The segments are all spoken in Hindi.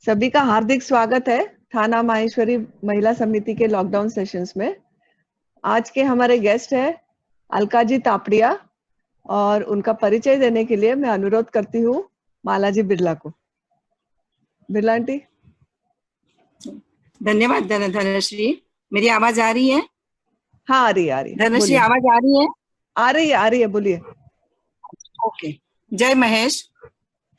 सभी का हार्दिक स्वागत है थाना माहेश्वरी महिला समिति के लॉकडाउन सेशंस में। आज के हमारे गेस्ट है अलकाजी तापड़िया और उनका परिचय देने के लिए मैं अनुरोध करती हूँ मालाजी बिरला को। बिरला आंटी। धन्यवाद धनश्री। मेरी आवाज आ रही है? हाँ, आ रही है। धनश्री, आवाज आ रही है? आ रही है, बोलिए। ओके। जय महेश।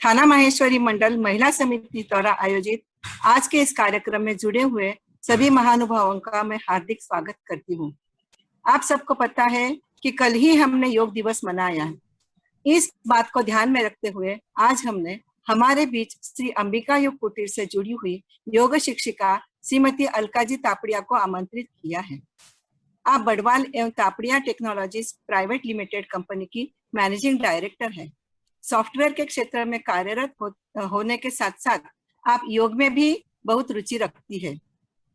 थाना माहेश्वरी मंडल महिला समिति द्वारा आयोजित आज के इस कार्यक्रम में जुड़े हुए सभी महानुभावों का मैं हार्दिक स्वागत करती हूँ। आप सबको पता है कि कल ही हमने योग दिवस मनाया है। इस बात को ध्यान में रखते हुए आज हमने हमारे बीच श्री अंबिका योग कुटीर से जुड़ी हुई योग शिक्षिका श्रीमती अलकाजी तापड़िया को आमंत्रित किया है। आप बड़वाल एवं Tapadia technologies private limited company की मैनेजिंग डायरेक्टर है। सॉफ्टवेयर के क्षेत्र में कार्यरत होने के साथ साथ आप योग में भी बहुत रुचि रखती है।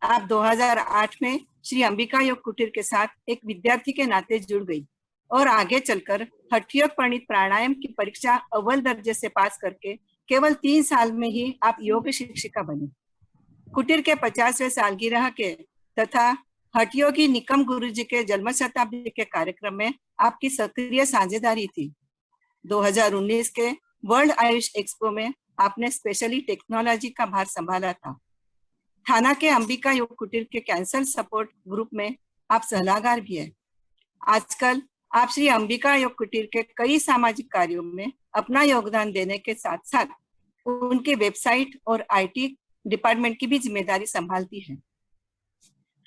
आप 2008 में श्री अंबिका योग कुटीर के साथ एक विद्यार्थी के नाते जुड़ गई और आगे चलकर हठयोग परिणित प्राणायाम की परीक्षा अव्वल दर्जे से पास करके केवल 3 साल में ही आप योग शिक्षिका बनी। कुटीर के 50वें सालगिरह के तथा हठयोगी निकम गुरुजी के जन्म शताब्दी के कार्यक्रम में आपकी सक्रिय साझेदारी थी। 2019 के वर्ल्ड आयुष एक्सपो में आपने स्पेशली टेक्नोलॉजी का भार संभाला था। थाना के अंबिका योग कुटीर के कैंसर सपोर्ट ग्रुप में आप सलाहकार भी है। आजकल आप श्री अंबिका योग कुटीर के कई सामाजिक कार्यों में अपना योगदान देने के साथ साथ उनके वेबसाइट और IT डिपार्टमेंट की भी जिम्मेदारी संभालती है।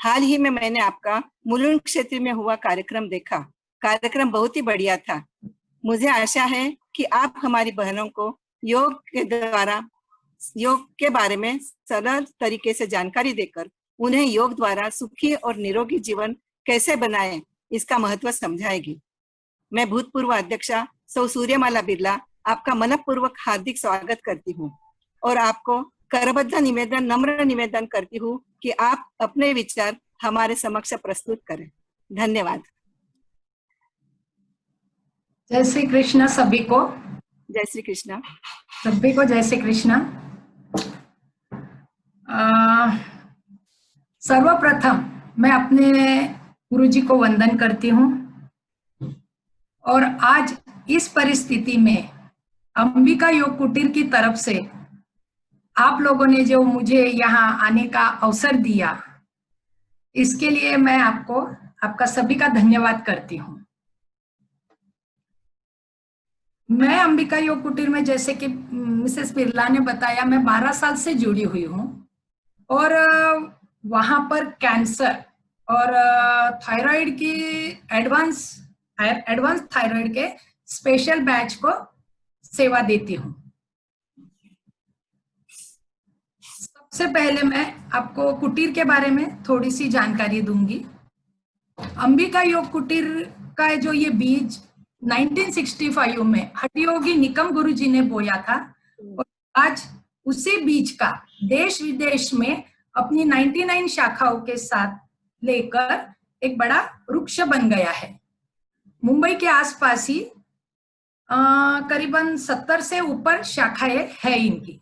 हाल ही में मैंने आपका मुलुंड क्षेत्र में हुआ कार्यक्रम देखा। कार्यक्रम बहुत ही बढ़िया था। मुझे आशा है कि आप हमारी बहनों को योग के बारे में सरल तरीके से जानकारी देकर उन्हें योग द्वारा सुखी और निरोगी जीवन कैसे बनाएं, इसका महत्व समझाएगी। मैं भूतपूर्व अध्यक्षा सौ सूर्यमाला बिरला आपका मनपूर्वक हार्दिक स्वागत करती हूँ और आपको करबद्ध नम्र निवेदन करती हूँ कि आप अपने विचार हमारे समक्ष प्रस्तुत करें। धन्यवाद। जय श्री कृष्ण सभी को। जय श्री कृष्ण सभी को। जय श्री कृष्ण। सर्वप्रथम मैं अपने गुरुजी को वंदन करती हूँ और आज इस परिस्थिति में अंबिका योग कुटीर की तरफ से आप लोगों ने जो मुझे यहाँ आने का अवसर दिया, इसके लिए मैं आपका सभी का धन्यवाद करती हूँ। मैं अंबिका योग कुटीर में, जैसे कि मिसेस बिरला ने बताया, मैं 12 साल से जुड़ी हुई हूँ और वहां पर कैंसर और थायराइड की एडवांस थायराइड के स्पेशल बैच को सेवा देती हूँ। सबसे पहले मैं आपको कुटीर के बारे में थोड़ी सी जानकारी दूंगी। अंबिका योग कुटीर का जो ये बीज 1965 में हठयोगी निकम गुरुजी ने बोया था और आज उसी बीज का देश विदेश में अपनी 99 शाखाओं के साथ लेकर एक बड़ा वृक्ष बन गया है। मुंबई के आसपास ही करीबन 70 से ऊपर शाखाएं है इनकी।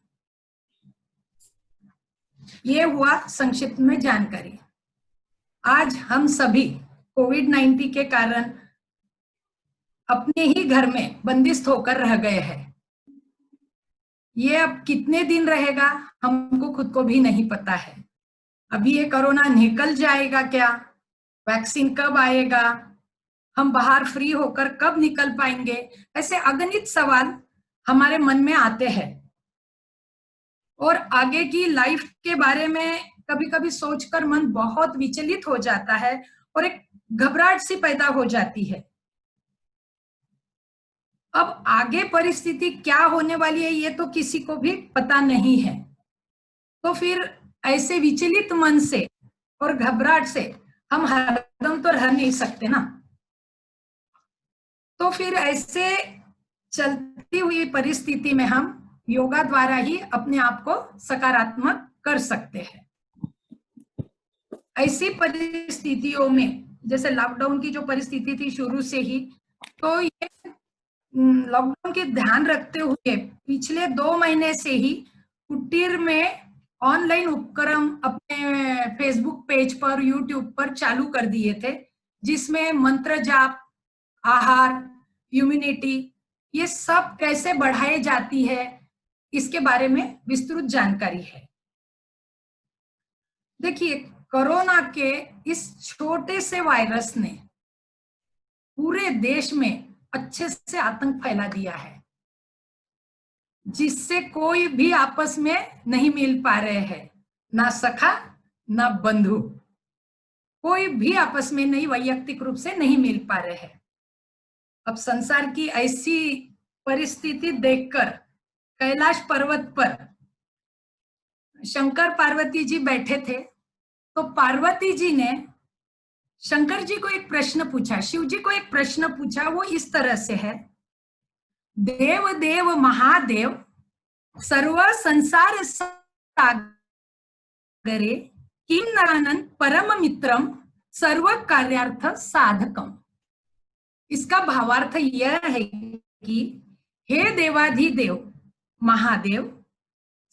ये हुआ संक्षिप्त में जानकारी। आज हम सभी कोविड-19 के कारण अपने ही घर में बंदिस्त होकर रह गए हैं। ये अब कितने दिन रहेगा हमको खुद को भी नहीं पता है। अभी ये कोरोना निकल जाएगा क्या? वैक्सीन कब आएगा? हम बाहर फ्री होकर कब निकल पाएंगे? ऐसे अगणित सवाल हमारे मन में आते हैं और आगे की लाइफ के बारे में कभी कभी सोचकर मन बहुत विचलित हो जाता है और एक घबराहट सी पैदा हो जाती है। अब आगे परिस्थिति क्या होने वाली है ये तो किसी को भी पता नहीं है। तो फिर ऐसे विचलित मन से और घबराहट से हम हरदम तो रह नहीं सकते ना। तो फिर ऐसे चलती हुई परिस्थिति में हम योगा द्वारा ही अपने आप को सकारात्मक कर सकते हैं। ऐसी परिस्थितियों में, जैसे लॉकडाउन की जो परिस्थिति थी शुरू से ही, तो ये लॉकडाउन के ध्यान रखते हुए पिछले 2 महीने से ही कुटीर में ऑनलाइन उपक्रम अपने फेसबुक पेज पर, यूट्यूब पर चालू कर दिए थे, जिसमें मंत्र जाप, आहार, इम्यूनिटी, ये सब कैसे बढ़ाई जाती है, इसके बारे में विस्तृत जानकारी है। देखिए, कोरोना के इस छोटे से वायरस ने पूरे देश में अच्छे से आतंक फैला दिया है, जिससे कोई भी आपस में नहीं मिल पा रहे हैं, ना सखा ना बंधु, कोई भी आपस में नहीं, वैयक्तिक रूप से नहीं मिल पा रहे हैं। अब संसार की ऐसी परिस्थिति देखकर कैलाश पर्वत पर शंकर पार्वती जी बैठे थे, तो पार्वती जी ने शंकर जी को एक प्रश्न पूछा, शिव जी को एक प्रश्न पूछा। वो इस तरह से है, देव देव महादेव सर्व संसार सागरे किम नानन परम मित्रम सर्व कार्यार्थ साधकम। इसका भावार्थ यह है कि हे देवाधिदेव महादेव,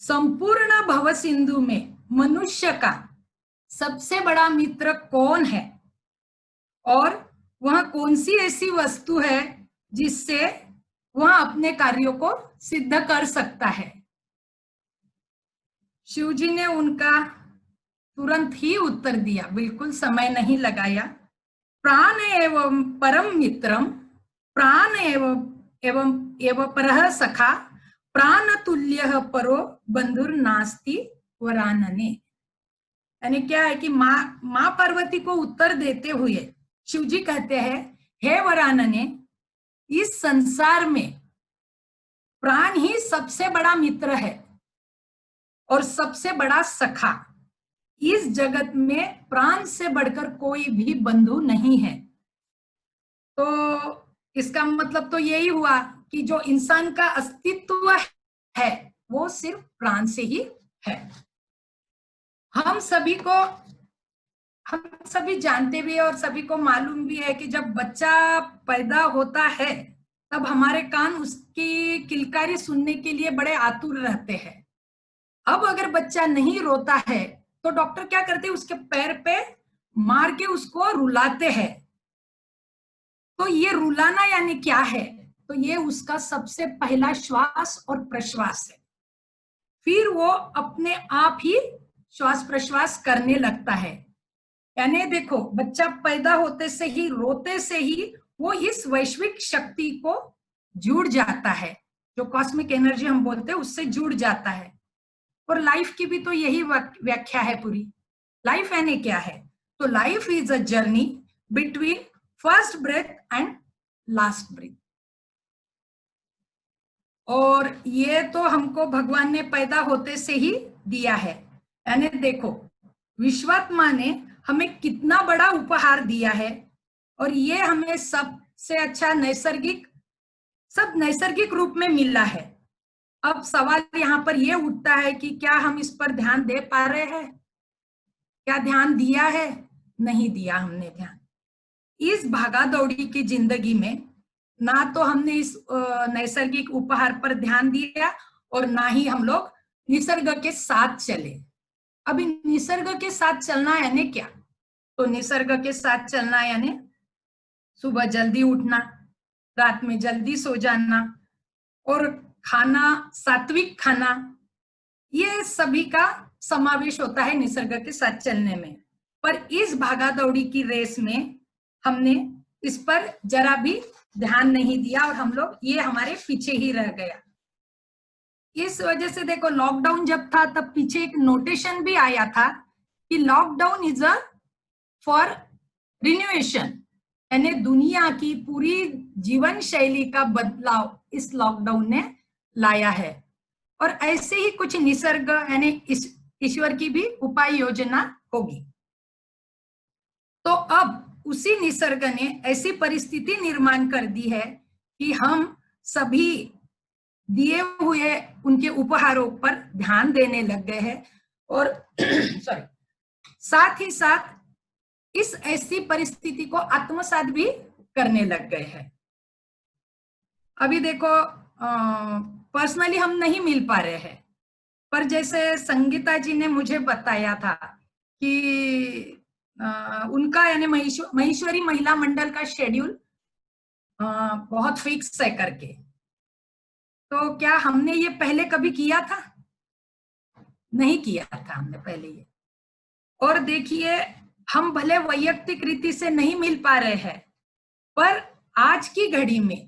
संपूर्ण भव सिंधु में मनुष्य का सबसे बड़ा मित्र कौन है, और वह कौन सी ऐसी वस्तु है जिससे वह अपने कार्यों को सिद्ध कर सकता है। शिव जी ने उनका तुरंत ही उत्तर दिया, बिल्कुल समय नहीं लगाया। प्राण एवं परम मित्रम, प्राण एवं परः सखा, प्राण तुल्य परो बंधुर नास्ति वरानने। यानी क्या है कि माँ पार्वती को उत्तर देते हुए शिव जी कहते हैं, हे वरानने, इस संसार में प्राण ही सबसे बड़ा मित्र है और सबसे बड़ा सखा। इस जगत में प्राण से बढ़कर कोई भी बंधु नहीं है। तो इसका मतलब तो यही हुआ कि जो इंसान का अस्तित्व है वो सिर्फ प्राण से ही है। हम सभी जानते भी है और सभी को मालूम भी है कि जब बच्चा पैदा होता है तब हमारे कान उसकी किलकारी सुनने के लिए बड़े आतुर रहते हैं। अब अगर बच्चा नहीं रोता है तो डॉक्टर क्या करते हैं, उसके पैर पे मार के उसको रुलाते हैं। तो ये रुलाना यानी क्या है, तो ये उसका सबसे पहला श्वास और प्रश्वास है। फिर वो अपने आप ही श्वास प्रश्वास करने लगता है। यानी देखो, बच्चा पैदा होते से ही, रोते से ही वो इस वैश्विक शक्ति को जुड़ जाता है, जो कॉस्मिक एनर्जी हम बोलते हैं, उससे जुड़ जाता है। और लाइफ की भी तो यही व्याख्या है पूरी। लाइफ यानी क्या है, तो life is a journey between first breath and last breath. और ये तो हमको भगवान ने पैदा होते से ही दिया है। यानी देखो, विश्वात्मा ने हमें कितना बड़ा उपहार दिया है, और ये हमें सबसे अच्छा सब नैसर्गिक रूप में मिला है। अब सवाल यहाँ पर यह उठता है कि क्या हम इस पर ध्यान दे पा रहे हैं? क्या ध्यान दिया है? नहीं दिया हमने ध्यान। इस भागा दौड़ी की जिंदगी में ना तो हमने इस नैसर्गिक उपहार पर ध्यान दिया, और ना ही हम लोग निसर्ग के साथ चले। अभी निसर्ग के साथ चलना यानी क्या, तो निसर्ग के साथ चलना यानी सुबह जल्दी उठना, रात में जल्दी सो जाना, और खाना सात्विक खाना, ये सभी का समावेश होता है निसर्ग के साथ चलने में। पर इस भागा दौड़ी की रेस में हमने इस पर जरा भी ध्यान नहीं दिया, और हम लोग ये हमारे पीछे ही रह गया। इस वजह से देखो, लॉकडाउन जब था तब पीछे एक नोटेशन भी आया था कि lockdown is a for renovation, यानी दुनिया की पूरी जीवन शैली का बदलाव इस लॉकडाउन ने लाया है। और ऐसे ही कुछ निसर्ग यानी ईश्वर की भी उपाय योजना होगी। तो अब उसी निसर्ग ने ऐसी परिस्थिति निर्माण कर दी है कि हम सभी दिए हुए उनके उपहारों पर ध्यान देने लग गए हैं, और साथ ही साथ इस ऐसी परिस्थिति को आत्मसात भी करने लग गए हैं। अभी देखो, पर्सनली हम नहीं मिल पा रहे हैं, पर जैसे संगीता जी ने मुझे बताया था कि उनका यानी महेश्वरी महिला मंडल का शेड्यूल बहुत फिक्स है करके, तो क्या हमने ये पहले कभी किया था? नहीं किया था हमने पहले ये। और देखिए, हम भले वैयक्तिक रीति से नहीं मिल पा रहे हैं, पर आज की घड़ी में,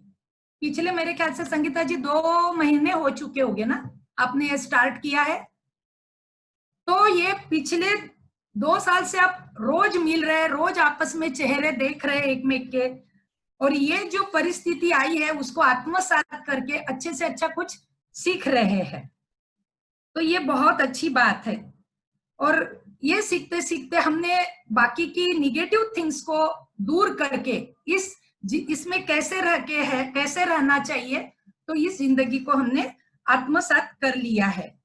पिछले मेरे ख्याल से संगीता जी 2 महीने हो चुके होंगे ना आपने ये स्टार्ट किया है, तो ये पिछले 2 साल से आप रोज मिल रहे हैं, रोज आपस में चेहरे देख रहे हैं एक में के, और ये जो परिस्थिति आई है उसको आत्मसात करके अच्छे से अच्छा कुछ सीख रहे हैं, तो ये बहुत अच्छी बात है। और ये सीखते सीखते हमने बाकी की निगेटिव थिंग्स को दूर करके इसमें कैसे रहना चाहिए, तो इस जिंदगी को हमने आत्मसात कर लिया है।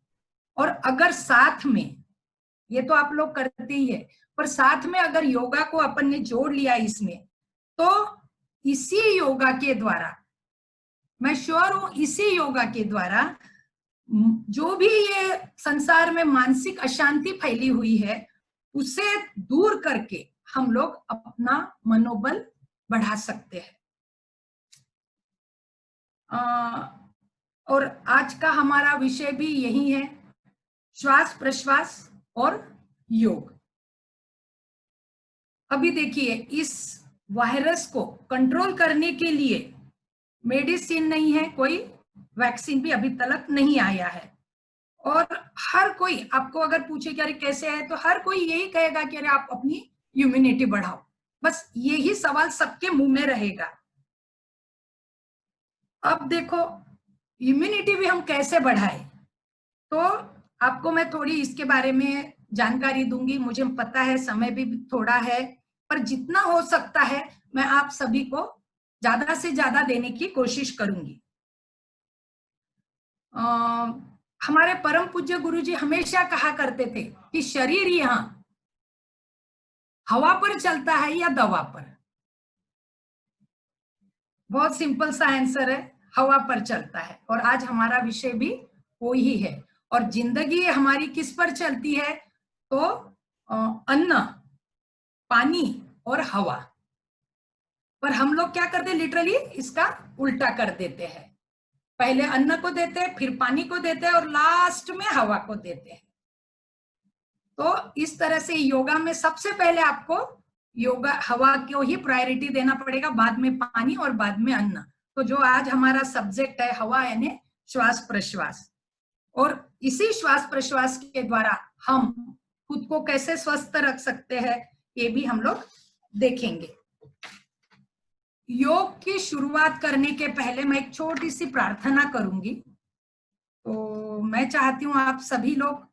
और अगर साथ में, ये तो आप लोग करते ही है, पर साथ में अगर योगा को अपन ने जोड़ लिया इसमें, तो इसी योगा के द्वारा, मैं श्योर हूं, इसी योगा के द्वारा जो भी ये संसार में मानसिक अशांति फैली हुई है उसे दूर करके हम लोग अपना मनोबल बढ़ा सकते हैं। और आज का हमारा विषय भी यही है, श्वास प्रश्वास और योग। अभी देखिए, इस वायरस को कंट्रोल करने के लिए मेडिसिन नहीं है, कोई वैक्सीन भी अभी तक नहीं आया है, और हर कोई आपको अगर पूछे कि अरे कैसे है, तो हर कोई यही कहेगा कि अरे आप अपनी इम्यूनिटी बढ़ाओ, बस यही सवाल सबके मुंह में रहेगा। अब देखो, इम्यूनिटी भी हम कैसे बढ़ाए, तो आपको मैं थोड़ी इसके बारे में जानकारी दूंगी। मुझे पता है समय भी थोड़ा है, पर जितना हो सकता है मैं आप सभी को ज्यादा से ज्यादा देने की कोशिश करूंगी। हमारे परम पूज्य गुरुजी हमेशा कहा करते थे कि शरीर यहाँ हवा पर चलता है या दवा पर। बहुत सिंपल सा आंसर है, हवा पर चलता है। और आज हमारा विषय भी वो ही है। और जिंदगी हमारी किस पर चलती है, तो अन्न, पानी और हवा पर। हम लोग क्या करते हैं, लिटरली इसका उल्टा कर देते हैं। पहले अन्न को देते हैं, फिर पानी को देते हैं, और लास्ट में हवा को देते हैं। तो इस तरह से योगा में सबसे पहले आपको योगा हवा को ही प्रायोरिटी देना पड़ेगा, बाद में पानी और बाद में अन्न। तो जो आज हमारा सब्जेक्ट है हवा यानी श्वास प्रश्वास, और इसी श्वास प्रश्वास के द्वारा हम खुद को कैसे स्वस्थ रख सकते हैं ये भी हम लोग देखेंगे। योग की शुरुआत करने के पहले मैं एक छोटी सी प्रार्थना करूंगी। तो मैं चाहती हूँ आप सभी लोग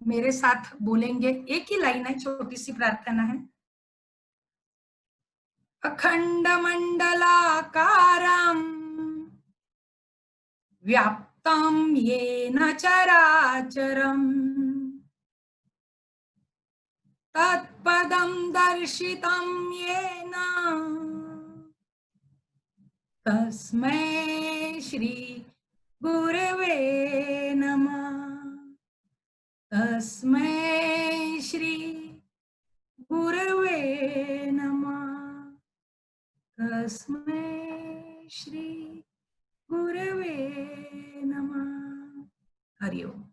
मेरे साथ बोलेंगे, एक ही लाइन है, छोटी सी प्रार्थना है। अखंड मंडलाकारं व्याप्तं येन चराचरं तत्पदं दर्शितं येन तस्मै श्री गुरवे नमः। तस्मै श्री गुरवे नमः। तस्मै श्री गुरवे नमः। हरि ओम।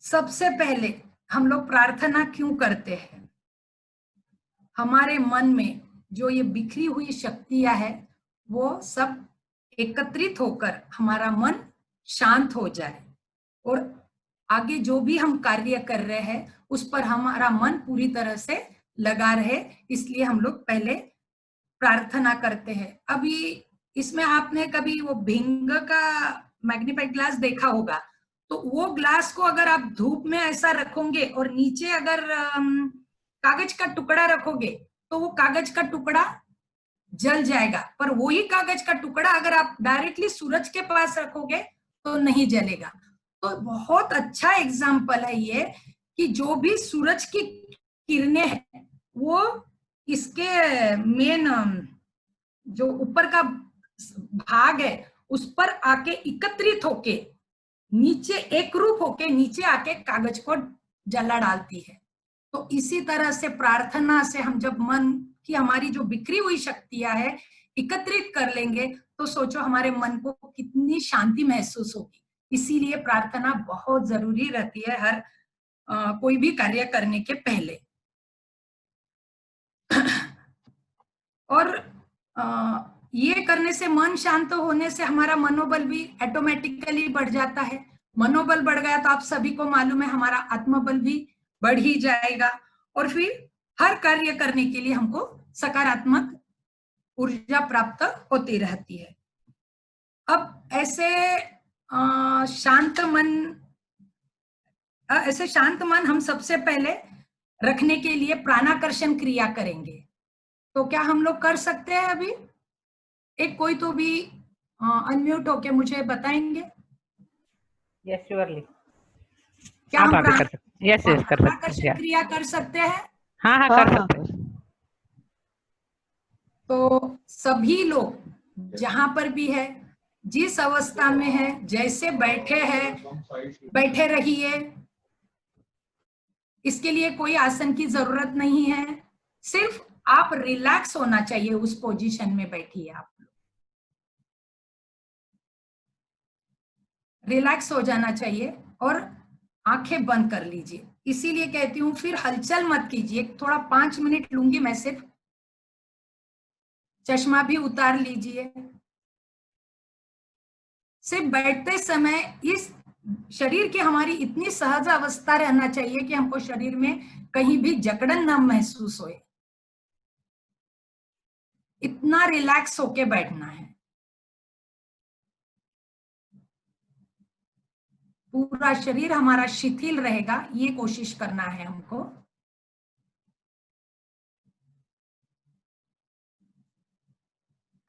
सबसे पहले हम लोग प्रार्थना क्यों करते हैं? हमारे मन में जो ये बिखरी हुई शक्तियां है वो सब एकत्रित होकर हमारा मन शांत हो जाए, और आगे जो भी हम कार्य कर रहे हैं उस पर हमारा मन पूरी तरह से लगा रहे। इसलिए हम लोग पहले प्रार्थना करते हैं। अभी इसमें आपने कभी वो भिंग का मैग्नीफाइड ग्लास देखा होगा, तो वो ग्लास को अगर आप धूप में ऐसा रखोगे और नीचे अगर कागज का टुकड़ा रखोगे तो वो कागज का टुकड़ा जल जाएगा, पर वही कागज का टुकड़ा अगर आप डायरेक्टली सूरज के पास रखोगे तो नहीं जलेगा। तो बहुत अच्छा एग्जाम्पल है ये कि जो भी सूरज की किरणें हैं वो इसके मेन जो ऊपर का भाग है उस पर आके एकत्रित होके नीचे एकरूप होके नीचे आके कागज को जला डालती है। तो इसी तरह से प्रार्थना से हम जब मन की हमारी जो बिखरी हुई शक्तियां है एकत्रित कर लेंगे तो सोचो हमारे मन को कितनी शांति महसूस होगी। इसीलिए प्रार्थना बहुत जरूरी रहती है हर कोई भी कार्य करने के पहले। और ये करने से, मन शांत होने से हमारा मनोबल भी ऑटोमेटिकली बढ़ जाता है। मनोबल बढ़ गया तो आप सभी को मालूम है हमारा आत्मबल भी बढ़ ही जाएगा और फिर हर कार्य करने के लिए हमको सकारात्मक ऊर्जा प्राप्त होती रहती है। अब ऐसे शांत मन हम सबसे पहले रखने के लिए प्राणाकर्षण क्रिया करेंगे। तो क्या हम लोग कर सकते हैं? अभी एक कोई तो भी अनम्यूट होके मुझे बताएंगे। Yes surely. क्या हम प्राणाकर्षण क्रिया कर सकते हैं? हाँ कर सकते हैं। तो सभी लोग जहां पर भी है, जिस अवस्था में है, जैसे बैठे हैं बैठे रहिए। इसके लिए कोई आसन की जरूरत नहीं है, सिर्फ आप रिलैक्स होना चाहिए, उस पोजीशन में बैठिए। आप रिलैक्स हो जाना चाहिए और आंखें बंद कर लीजिए। इसीलिए कहती हूँ फिर हलचल मत कीजिए, थोड़ा 5 मिनट लूंगी मैं सिर्फ। चश्मा भी उतार लीजिए। सिर्फ बैठते समय इस शरीर की हमारी इतनी सहज अवस्था रहना चाहिए कि हमको शरीर में कहीं भी जकड़न न महसूस होए। इतना रिलैक्स होके बैठना है। पूरा शरीर हमारा शिथिल रहेगा, ये कोशिश करना है हमको।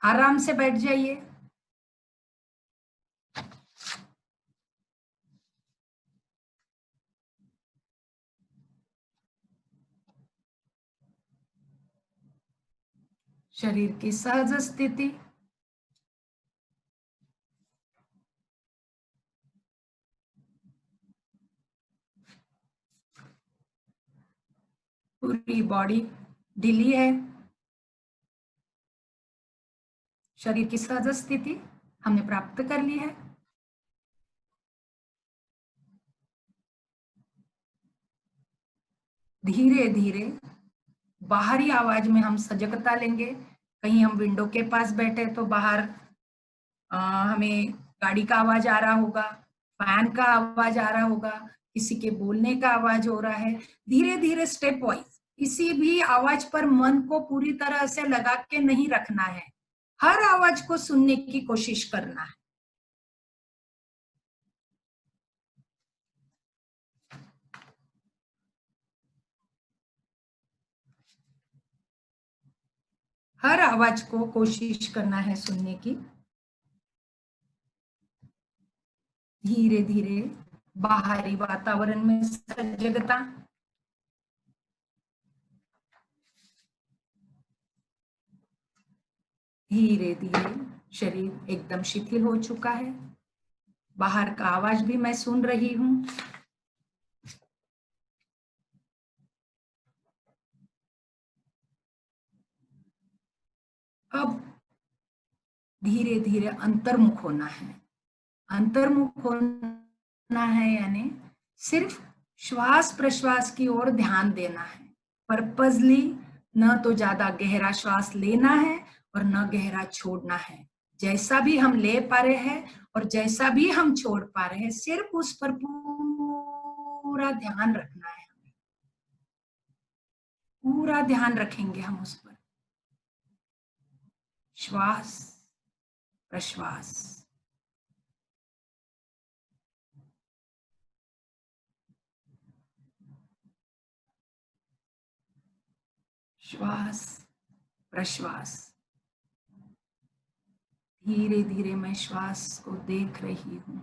आराम से बैठ जाइए। शरीर की सहज स्थिति। पूरी बॉडी ढीली है। शरीर की सहज स्थिति हमने प्राप्त कर ली है। धीरे धीरे बाहरी आवाज में हम सजगता लेंगे। कहीं हम विंडो के पास बैठे तो बाहर हमें गाड़ी का आवाज आ रहा होगा, फैन का आवाज आ रहा होगा, किसी के बोलने का आवाज हो रहा है। धीरे धीरे स्टेप वाइज किसी भी आवाज पर मन को पूरी तरह से लगा के नहीं रखना है, हर आवाज को सुनने की कोशिश करना है। हर आवाज को कोशिश करना है सुनने की। धीरे धीरे बाहरी वातावरण में सजगता। धीरे धीरे शरीर एकदम शिथिल हो चुका है। बाहर का आवाज भी मैं सुन रही हूं। अब धीरे धीरे अंतर्मुख होना है। अंतर्मुख होना है यानी सिर्फ श्वास प्रश्वास की ओर ध्यान देना है। पर्पजली न तो ज्यादा गहरा श्वास लेना है और न गहरा छोड़ना है। जैसा भी हम ले पा रहे हैं और जैसा भी हम छोड़ पा रहे हैं, सिर्फ उस पर पूरा ध्यान रखना है। पूरा ध्यान रखेंगे हम उस पर। श्वास प्रश्वास। श्वास प्रश्वास। धीरे धीरे मैं श्वास को देख रही हूं।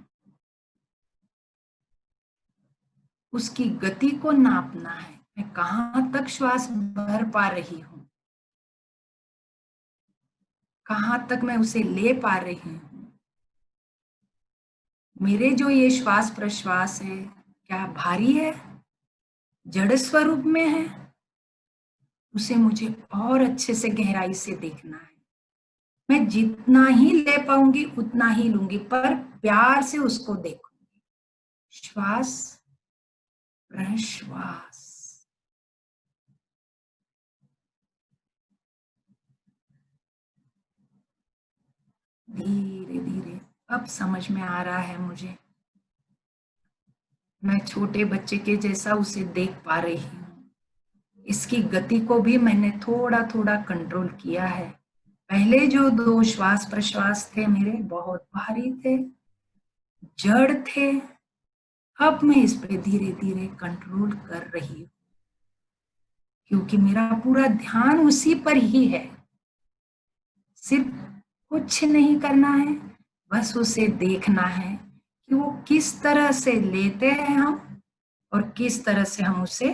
उसकी गति को नापना है, मैं कहां तक श्वास भर पा रही हूं, कहां तक मैं उसे ले पा रही हूं। मेरे जो ये श्वास प्रश्वास है क्या भारी है, जड़ स्वरूप में है, उसे मुझे और अच्छे से गहराई से देखना है। मैं जितना ही ले पाऊंगी उतना ही लूंगी, पर प्यार से उसको देखूंगी। श्वास प्रश्वास, धीरे धीरे अब समझ में आ रहा है मुझे। मैं छोटे बच्चे के जैसा उसे देख पा रही हूँ। इसकी गति को भी मैंने थोड़ा थोड़ा कंट्रोल किया है। पहले जो 2 श्वास प्रश्वास थे मेरे बहुत भारी थे, जड़ थे। अब मैं इस पे धीरे धीरे कंट्रोल कर रही हूँ, क्योंकि मेरा पूरा ध्यान उसी पर ही है। सिर्फ कुछ नहीं करना है, बस उसे देखना है कि वो किस तरह से लेते हैं हम और किस तरह से हम उसे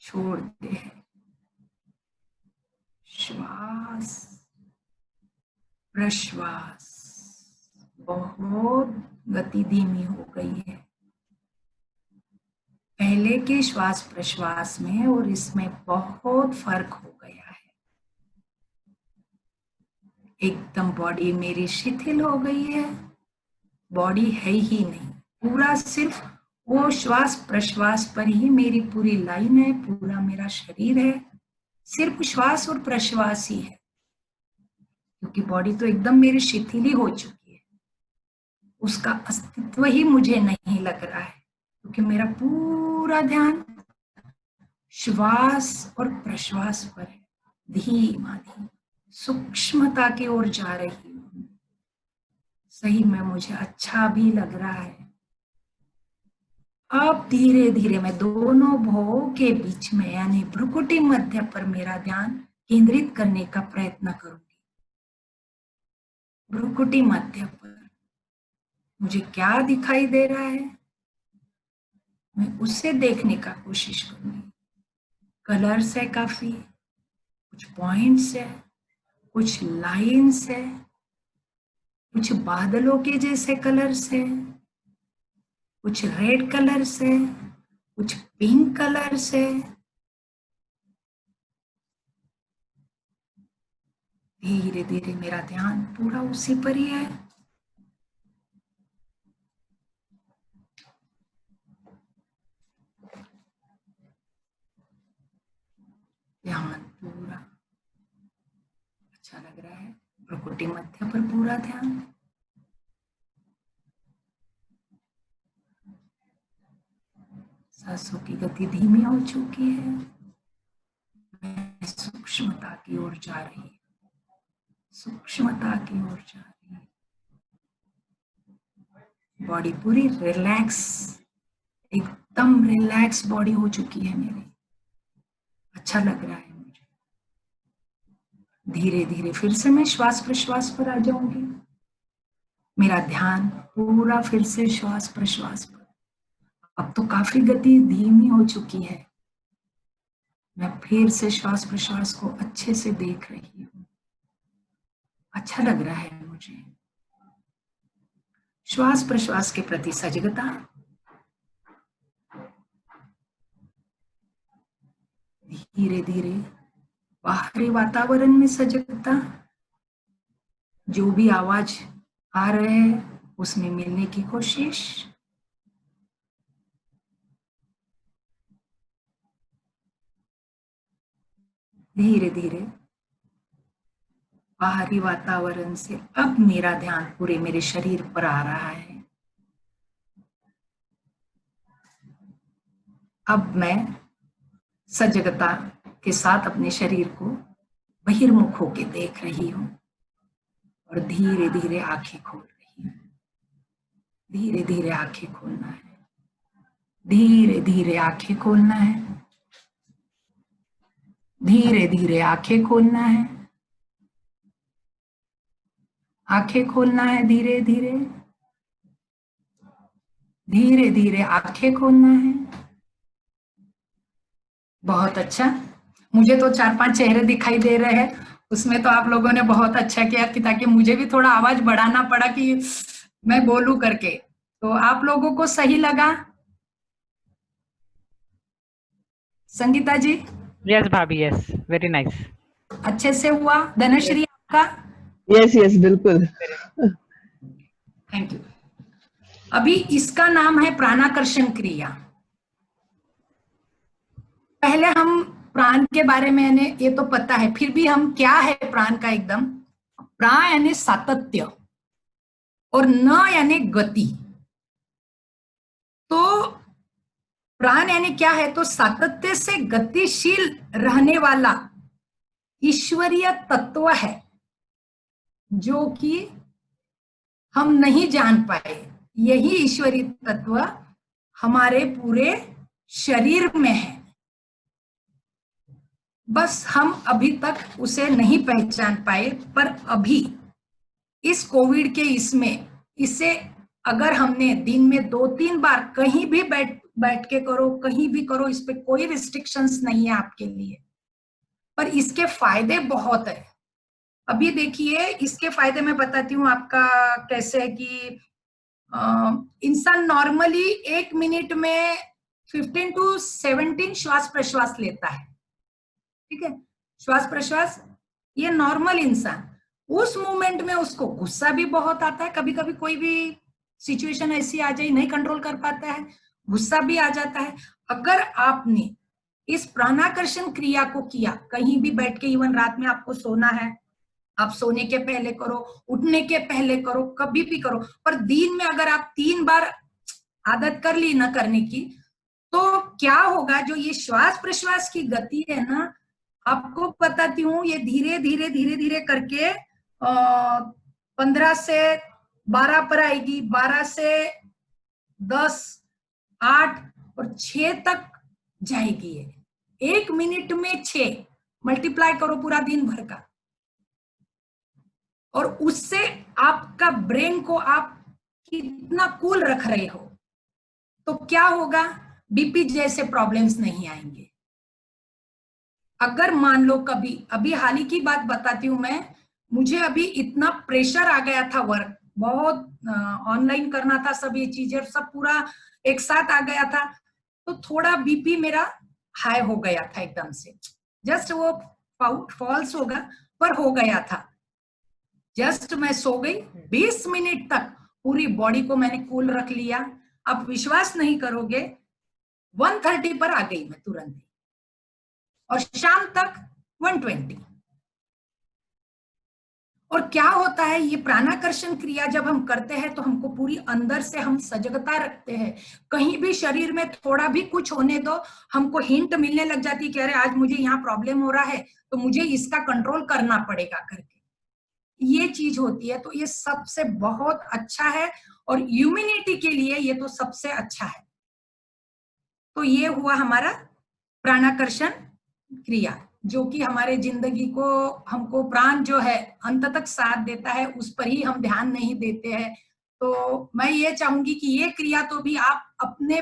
छोड़ते हैं। श्वास प्रश्वास, बहुत गति धीमी हो गई है पहले के श्वास प्रश्वास में और इसमें बहुत फर्क हो गया है। एकदम बॉडी मेरी शिथिल हो गई है, बॉडी है ही नहीं, पूरा सिर्फ वो श्वास प्रश्वास पर ही मेरी पूरी लाइन है, पूरा मेरा शरीर है, सिर्फ श्वास और प्रश्वास ही है, क्योंकि बॉडी तो एकदम मेरी शिथिल ही हो चुकी है। उसका अस्तित्व ही मुझे नहीं लग रहा है, क्योंकि मेरा पूरा ध्यान श्वास और प्रश्वास पर है। धीमा धीमा सूक्ष्मता की ओर जा रही हूँ। सही में मुझे अच्छा भी लग रहा है। अब धीरे धीरे मैं दोनों भौं के बीच में यानी भ्रुकुटी मध्य पर मेरा ध्यान केंद्रित करने का प्रयत्न करूंगी। भ्रुकुटी मध्य पर मुझे क्या दिखाई दे रहा है, मैं उसे देखने का कोशिश करूंगी। कलर्स है, काफी कुछ पॉइंट्स है, कुछ लाइन्स है, कुछ बादलों के जैसे कलर्स है, कुछ रेड कलर्स है, कुछ पिंक कलर्स है। धीरे धीरे मेरा ध्यान पूरा उसी पर ही है। ध्यान पूरा अच्छा लग रहा है। भ्रुकुटी मध्य पर पूरा ध्यान। सांसों की गति धीमी हो चुकी है। मैं सूक्ष्मता की ओर जा रही हूँ, सूक्ष्मता की ओर जा रही है। बॉडी पूरी रिलैक्स, एकदम रिलैक्स बॉडी हो चुकी है मेरी। अच्छा लग रहा है मुझे। धीरे धीरे फिर से मैं श्वास प्रश्वास पर आ जाऊंगी। मेरा ध्यान पूरा फिर से श्वास प्रश्वास पर। अब तो काफी गति धीमी हो चुकी है। मैं फिर से श्वास प्रश्वास को अच्छे से देख रही हूँ। अच्छा लग रहा है मुझे। श्वास प्रश्वास के प्रति सजगता, धीरे धीरे बाहरी वातावरण में सजगता। जो भी आवाज आ रहे हैं उसमें मिलने की कोशिश। धीरे धीरे बाहरी वातावरण से अब मेरा ध्यान पूरे मेरे शरीर पर आ रहा है। अब मैं सजगता के साथ अपने शरीर को बहिर्मुख होके देख रही हूँ और धीरे धीरे आंखें खोल रही हूँ। धीरे धीरे आंखें खोलना है, धीरे धीरे आंखें खोलना है, धीरे धीरे आंखें खोलना है, आंखें खोलना है, धीरे धीरे धीरे धीरे आंखें खोलना है। बहुत अच्छा। मुझे तो 4-5 चेहरे दिखाई दे रहे हैं, उसमें तो आप लोगों ने बहुत अच्छा किया कि ताकि मुझे भी थोड़ा आवाज बढ़ाना पड़ा कि मैं बोलूं करके। तो आप लोगों को सही लगा संगीता जी? Yes, Bhabhi, yes. Very nice. अच्छे से हुआ? धनश्री आपका? यस यस बिल्कुल। Thank you. अभी इसका नाम है प्राणाकर्षण क्रिया। पहले हम प्राण के बारे में ये तो पता है, फिर भी हम क्या है प्राण का एकदम। प्राण यानी सातत्य और न यानी गति। तो प्राण यानी क्या है? तो सातत्य से गतिशील रहने वाला ईश्वरीय तत्व है जो कि हम नहीं जान पाए। यही ईश्वरीय तत्व हमारे पूरे शरीर में है, बस हम अभी तक उसे नहीं पहचान पाए। पर अभी इस कोविड के इसमें इसे अगर हमने दिन में 2-3 बार कहीं भी बैठ के करो, कहीं भी करो, इस पे कोई रिस्ट्रिक्शंस नहीं है आपके लिए, पर इसके फायदे बहुत है। अभी देखिए इसके फायदे मैं बताती हूँ आपका कैसे है कि इंसान नॉर्मली 1 मिनट में 15 to 17 श्वास प्रश्वास लेता है, ठीक है? श्वास प्रश्वास ये नॉर्मल इंसान, उस मोमेंट में उसको गुस्सा भी बहुत आता है, कभी कभी कोई भी सिचुएशन ऐसी आ जाए नहीं कंट्रोल कर पाता है, गुस्सा भी आ जाता है। अगर आपने इस प्राणाकर्षण क्रिया को किया, कहीं भी बैठ के, इवन रात में आपको सोना है, आप सोने के पहले करो, उठने के पहले करो, कभी भी करो, पर दिन में अगर आप 3 बार आदत कर ली ना करने की, तो क्या होगा, जो ये श्वास प्रश्वास की गति है ना, आपको बताती हूँ, ये धीरे धीरे धीरे धीरे करके 15 से 12 पर आएगी, 12 से 10, 8 और 6 तक जाएगी। 1 मिनट में 6 मल्टीप्लाई करो पूरा दिन भर का, और उससे आपका ब्रेन को आप कितना कूल रख रहे हो, तो क्या होगा, बीपी जैसे प्रॉब्लम्स नहीं आएंगे। अगर मान लो कभी, अभी हाल ही की बात बताती हूँ मैं, मुझे अभी इतना प्रेशर आ गया था, वर्क बहुत ऑनलाइन करना था, सब ये चीजें सब पूरा एक साथ आ गया था, तो थोड़ा बीपी मेरा हाई हो गया था एकदम से। जस्ट वो फॉल्स होगा पर हो गया था। जस्ट मैं सो गई, 20 मिनट तक पूरी बॉडी को मैंने कूल रख लिया। आप विश्वास नहीं करोगे, 130 पर आ गई मैं तुरंत, और शाम तक 120। और क्या होता है, ये प्राणाकर्षण क्रिया जब हम करते हैं तो हमको पूरी अंदर से हम सजगता रखते हैं। कहीं भी शरीर में थोड़ा भी कुछ होने दो, हमको हिंट मिलने लग जाती है कि अरे आज मुझे यहाँ प्रॉब्लम हो रहा है, तो मुझे इसका कंट्रोल करना पड़ेगा करके, ये चीज होती है। तो ये सबसे बहुत अच्छा है, और इम्यूनिटी के लिए ये तो सबसे अच्छा है। तो ये हुआ हमारा प्राणाकर्षण क्रिया, जो कि हमारे जिंदगी को, हमको प्राण जो है अंत तक साथ देता है, उस पर ही हम ध्यान नहीं देते हैं। तो मैं ये चाहूंगी कि ये क्रिया तो भी आप अपने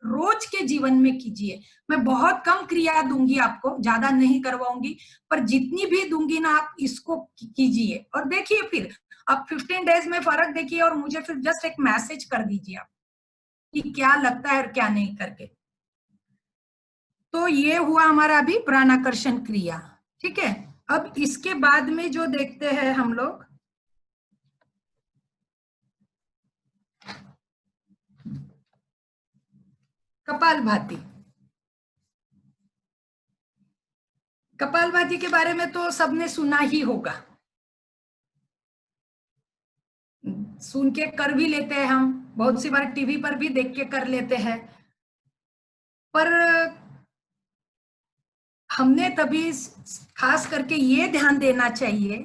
रोज के जीवन में कीजिए। मैं बहुत कम क्रिया दूंगी आपको, ज्यादा नहीं करवाऊंगी, पर जितनी भी दूंगी ना आप इसको कीजिए, और देखिए फिर आप 15 डेज में फर्क देखिए, और मुझे फिर जस्ट एक मैसेज कर दीजिए आप कि क्या लगता है और क्या नहीं करके। तो ये हुआ हमारा अभी प्राणाकर्षण क्रिया, ठीक है। अब इसके बाद में जो देखते हैं हम लोग, कपालभाति। कपालभाति के बारे में तो सबने सुना ही होगा, सुन के कर भी लेते हैं हम, बहुत सी बार टीवी पर भी देख के कर लेते हैं, पर हमने तभी खास करके ये ध्यान देना चाहिए,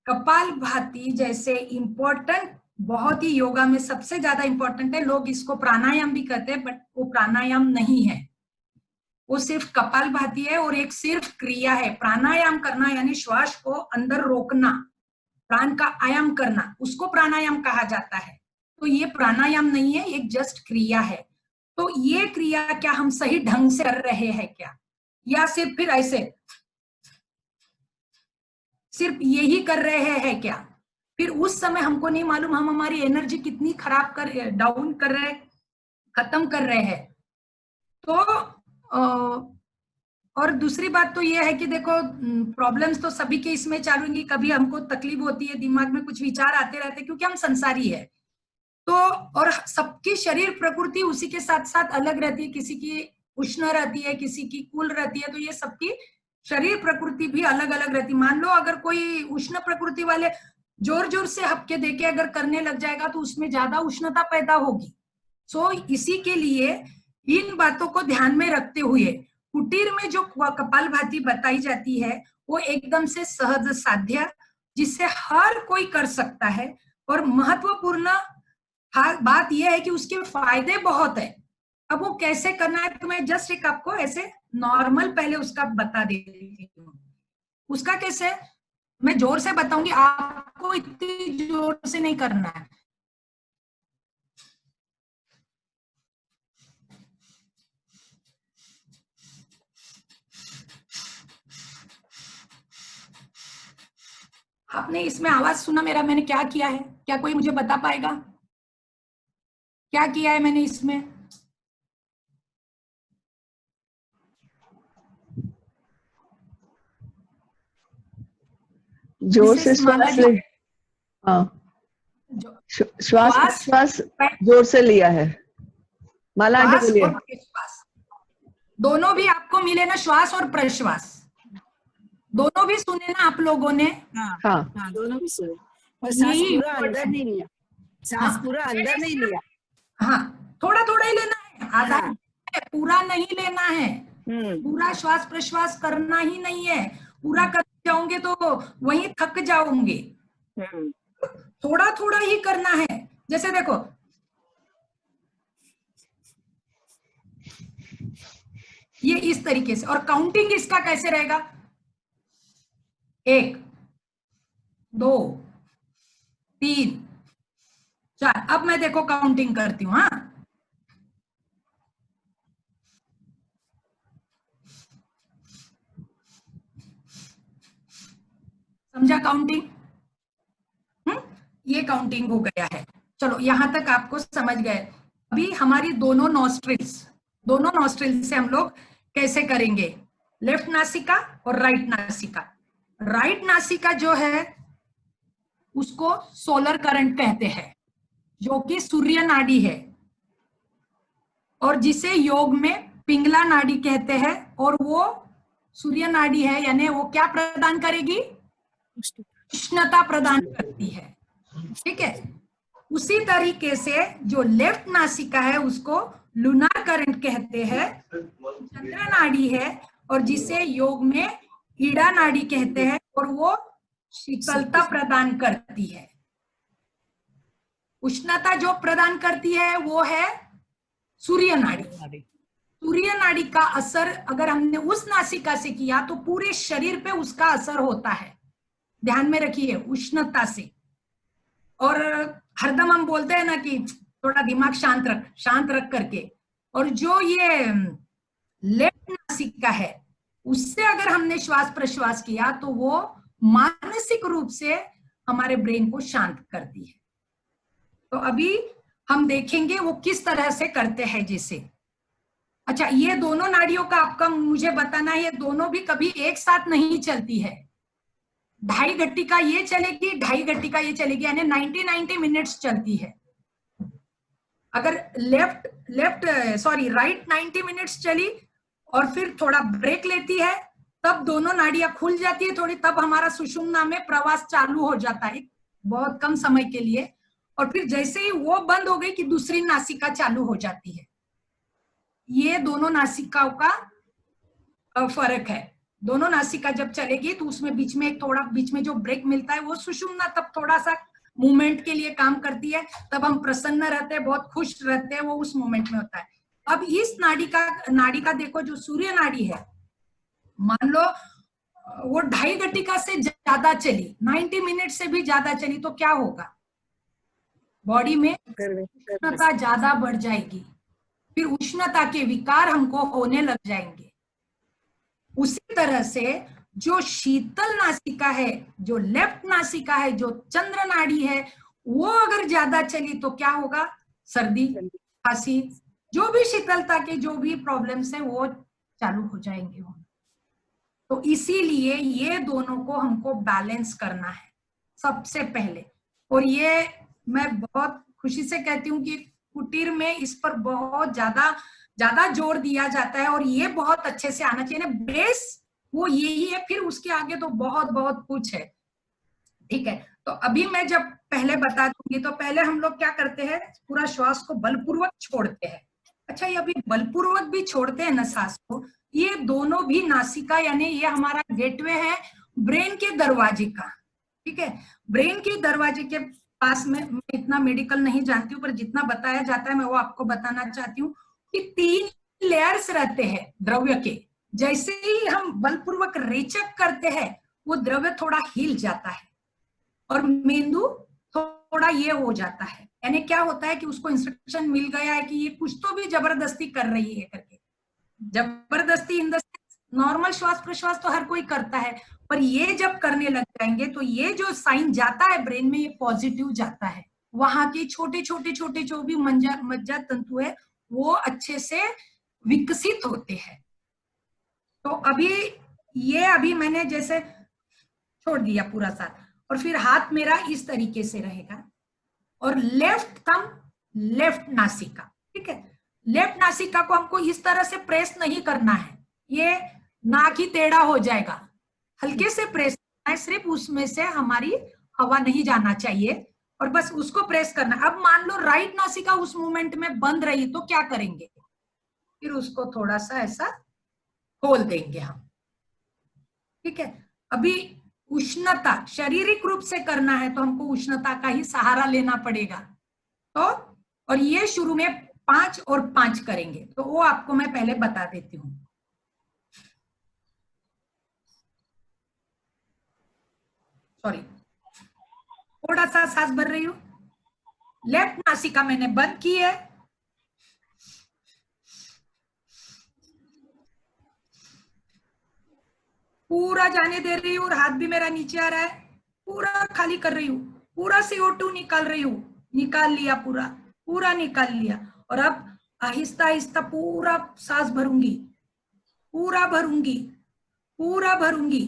कपालभाति जैसे इम्पोर्टेंट, बहुत ही योगा में सबसे ज्यादा इम्पोर्टेंट है। लोग इसको प्राणायाम भी कहते हैं, बट वो प्राणायाम नहीं है, वो सिर्फ कपालभाति है, और एक सिर्फ क्रिया है। प्राणायाम करना यानी श्वास को अंदर रोकना, प्राण का आयाम करना, उसको प्राणायाम कहा जाता है। तो ये प्राणायाम नहीं है, एक जस्ट क्रिया है। तो ये क्रिया क्या हम सही ढंग से कर रहे हैं क्या, या सिर्फ फिर ऐसे सिर्फ यही कर रहे हैं क्या? फिर उस समय हमको नहीं मालूम हम हमारी एनर्जी कितनी खराब कर, डाउन कर रहे हैं, खत्म कर रहे हैं। तो और दूसरी बात तो ये है कि देखो प्रॉब्लम्स तो सभी के इसमें चालू होंगी, कभी हमको तकलीफ होती है, दिमाग में कुछ विचार आते रहते हैं क्योंकि हम संसारी है। तो और सबकी शरीर प्रकृति उसी के साथ साथ अलग रहती है, किसी की उष्ण रहती है, किसी की कूल रहती है, तो ये सबकी शरीर प्रकृति भी अलग अलग रहती है। मान लो अगर कोई उष्ण प्रकृति वाले जोर जोर से हपके देके अगर करने लग जाएगा तो उसमें ज्यादा उष्णता पैदा होगी। सो इसी के लिए इन बातों को ध्यान में रखते हुए कुटीर में जो कपालभाति बताई जाती है वो एकदम से सहज साध्य, जिससे हर कोई कर सकता है। और महत्वपूर्ण बात यह है कि उसके फायदे बहुत है। अब वो कैसे करना है तो मैं जस्ट एक आपको ऐसे नॉर्मल पहले उसका बता देती हूँ। उसका कैसे मैं जोर से बताऊंगी, आपको इतनी जोर से नहीं करना है। आपने इसमें आवाज सुना मेरा, मैंने क्या किया है? क्या कोई मुझे बता पाएगा क्या किया है मैंने इसमें? जोर से श्वास ले, हाँ, श्वास श्वास जोर से लिया है। माला आंटी बोलिए। और प्रश्वास दोनों भी आपको मिले ना, श्वास और प्रश्वास दोनों भी सुने ना आप लोगों ने? हाँ हाँ हाँ, दोनों भी सुने। और सांस पूरा अंदर नहीं लिया, सांस पूरा अंदर नहीं लिया। हाँ, थोड़ा थोड़ा ही लेना है, आधा पूरा नहीं लेना है। पूरा श्वास प्रश्वास करना ही नहीं है। पूरा कर जाओगे तो वहीं थक जाओगे। थोड़ा थोड़ा ही करना है। जैसे देखो, ये इस तरीके से। और काउंटिंग इसका कैसे रहेगा? 1 2 3 4। अब मैं देखो काउंटिंग करती हूँ। हाँ, समझा काउंटिंग? ये काउंटिंग हो गया है। चलो यहां तक आपको समझ गए। अभी हमारी दोनों नॉस्ट्रिल से हम लोग कैसे करेंगे? लेफ्ट नासिका और राइट नासिका। राइट नासिका जो है उसको सोलर करंट कहते हैं, जो कि सूर्य नाड़ी है, और जिसे योग में पिंगला नाड़ी कहते हैं। और वो सूर्य नाड़ी है, यानी वो क्या प्रदान करेगी? उष्णता प्रदान करती है। ठीक है। उसी तरीके से जो लेफ्ट नासिका है उसको लूनार करंट कहते हैं, चंद्र नाड़ी है, और जिसे योग में ईड़ा नाड़ी कहते हैं, और वो शीतलता प्रदान करती है। उष्णता जो प्रदान करती है वो है सूर्य नाड़ी। सूर्य नाड़ी का असर अगर हमने उस नासिका से किया तो पूरे शरीर पे उसका असर होता है। ध्यान में रखिए, उष्णता से। और हरदम हम बोलते हैं ना कि थोड़ा दिमाग शांत रख करके। और जो ये लेफ्ट नासिका है उससे अगर हमने श्वास प्रश्वास किया तो वो मानसिक रूप से हमारे ब्रेन को शांत करती है। तो अभी हम देखेंगे वो किस तरह से करते हैं। जैसे अच्छा, ये दोनों नाड़ियों का आपका मुझे बताना है, ये दोनों भी कभी एक साथ नहीं चलती है। 2.5 घंटिका ये चलेगी, 2.5 घंटिका ये चलेगी, यानी 90 मिनट्स चलती है। अगर राइट 90 मिनट्स चली और फिर थोड़ा ब्रेक लेती है, तब दोनों नाड़ियां खुल जाती है थोड़ी, तब हमारा सुषुम्ना में प्रवास चालू हो जाता है बहुत कम समय के लिए। और फिर जैसे ही वो बंद हो गई कि दूसरी नासिका चालू हो जाती है। ये दोनों नासिकाओं का फर्क है। दोनों नासिका जब चलेगी तो उसमें बीच में जो ब्रेक मिलता है वो सुषुम्ना तब थोड़ा सा मूवमेंट के लिए काम करती है। तब हम प्रसन्न रहते हैं, बहुत खुश रहते हैं, वो उस मोमेंट में होता है। अब इस नाड़ी का देखो, जो सूर्य नाड़ी है, मान लो वो 2.5 घंटिका से ज्यादा चली, 90 मिनट से भी ज्यादा चली, तो क्या होगा? बॉडी में उष्णता ज्यादा बढ़ जाएगी, फिर उष्णता के विकार हमको होने लग जाएंगे। उसी तरह से जो शीतल नासिका है, जो लेफ्ट नासिका है, जो चंद्र नाड़ी है, वो अगर ज्यादा चली तो क्या होगा? सर्दी, खांसी, जो भी शीतलता के जो भी प्रॉब्लम्स है वो चालू हो जाएंगे। तो इसीलिए ये दोनों को हमको बैलेंस करना है सबसे पहले। और ये मैं बहुत खुशी से कहती हूँ कि कुटीर में इस पर बहुत ज्यादा जोर दिया जाता है, और ये बहुत अच्छे से आना चाहिए ना। बेस वो यही है, फिर उसके आगे तो बहुत बहुत कुछ है। ठीक है, तो अभी मैं जब पहले बता दूंगी, तो पहले हम लोग क्या करते हैं, पूरा श्वास को बलपूर्वक छोड़ते हैं। अच्छा, ये अभी बलपूर्वक भी छोड़ते हैं ना सांस को, ये दोनों भी नासिका, यानी ये हमारा गेटवे है ब्रेन के दरवाजे का। ठीक है, ब्रेन के दरवाजे के पास में, मैं इतना मेडिकल नहीं जानती हूँ, पर जितना बताया जाता है मैं वो आपको बताना चाहती हूँ कि 3 लेयर्स रहते हैं द्रव्य के। जैसे ही हम बलपूर्वक रेचक करते हैं, वो द्रव्य थोड़ा हिल जाता है और मेंदु थोड़ा ये हो जाता है। यानी क्या होता है कि उसको इंस्ट्रक्शन मिल गया है कि ये कुछ तो भी जबरदस्ती कर रही है करके। जबरदस्ती इन द नॉर्मल श्वास प्रश्वास तो हर कोई करता है, पर ये जब करने लग जाएंगे तो ये जो साइन जाता है ब्रेन में, ये पॉजिटिव जाता है। वहां के छोटे छोटे छोटे जो भी मज्जा तंतु है वो अच्छे से विकसित होते हैं। तो अभी मैंने जैसे छोड़ दिया पूरा साथ, और फिर हाथ मेरा इस तरीके से रहेगा, और लेफ्ट थंब लेफ्ट नासिका। ठीक है, लेफ्ट नासिका को हमको इस तरह से प्रेस नहीं करना है, ये नाक ही टेढ़ा हो जाएगा। हल्के से प्रेस करना है, सिर्फ उसमें से हमारी हवा नहीं जाना चाहिए, और बस उसको प्रेस करना। अब मान लो राइट नासिका उस मोमेंट में बंद रही तो क्या करेंगे? फिर उसको थोड़ा सा ऐसा खोल देंगे हम। ठीक है, अभी उष्णता शारीरिक रूप से करना है तो हमको उष्णता का ही सहारा लेना पड़ेगा। तो और ये शुरू में 5 और 5 करेंगे, तो वो आपको मैं पहले बता देती हूँ। सॉरी, थोड़ा सा सांस भर रही हूँ। लेफ्ट नासिका मैंने बंद की है, पूरा जाने दे रही हूँ, और हाथ भी मेरा नीचे आ रहा है, पूरा खाली कर रही हूँ, पूरा CO2 निकाल रही हूँ। निकाल लिया, पूरा पूरा निकाल लिया। और अब आहिस्ता आहिस्ता पूरा सांस भरूंगी, पूरा भरूंगी, पूरा भरूंगी,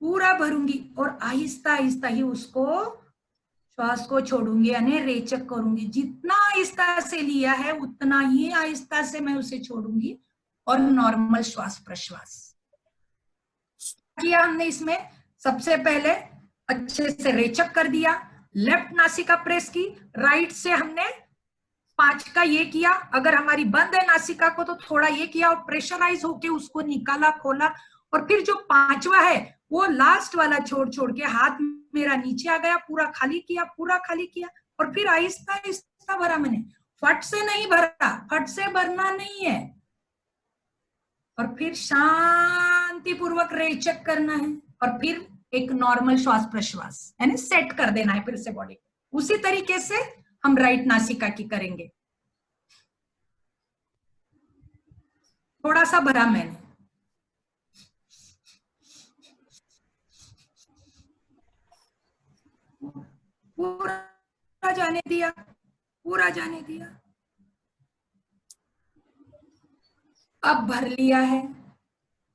पूरा भरूंगी, और आहिस्ता आहिस्ता ही उसको श्वास को छोड़ूंगी, यानी रेचक करूंगी। जितना आहिस्ता से लिया है उतना ही आहिस्ता से मैं उसे छोड़ूंगी, और नॉर्मल श्वास प्रश्वास किया हमने। इसमें सबसे पहले अच्छे से रेचक कर दिया, लेफ्ट नासिका प्रेस की, राइट से हमने 5 का ये किया। अगर हमारी बंद है नासिका को तो थोड़ा ये किया, और प्रेशराइज होके उसको निकाला, खोला। और फिर जो 5वां है वो लास्ट वाला छोड़ छोड़ के हाथ मेरा नीचे आ गया, पूरा खाली किया, पूरा खाली किया, और फिर आहिस्ता आहिस्ता भरा मैंने। फट से नहीं भरा, फट से भरना नहीं है, और फिर शांति पूर्वक रेचक करना है, और फिर एक नॉर्मल श्वास प्रश्वास यानी सेट कर देना है फिर से बॉडी। उसी तरीके से हम राइट नासिका की करेंगे। थोड़ा सा भरा मैंने, पूरा जाने दिया, पूरा जाने दिया। अब भर लिया है,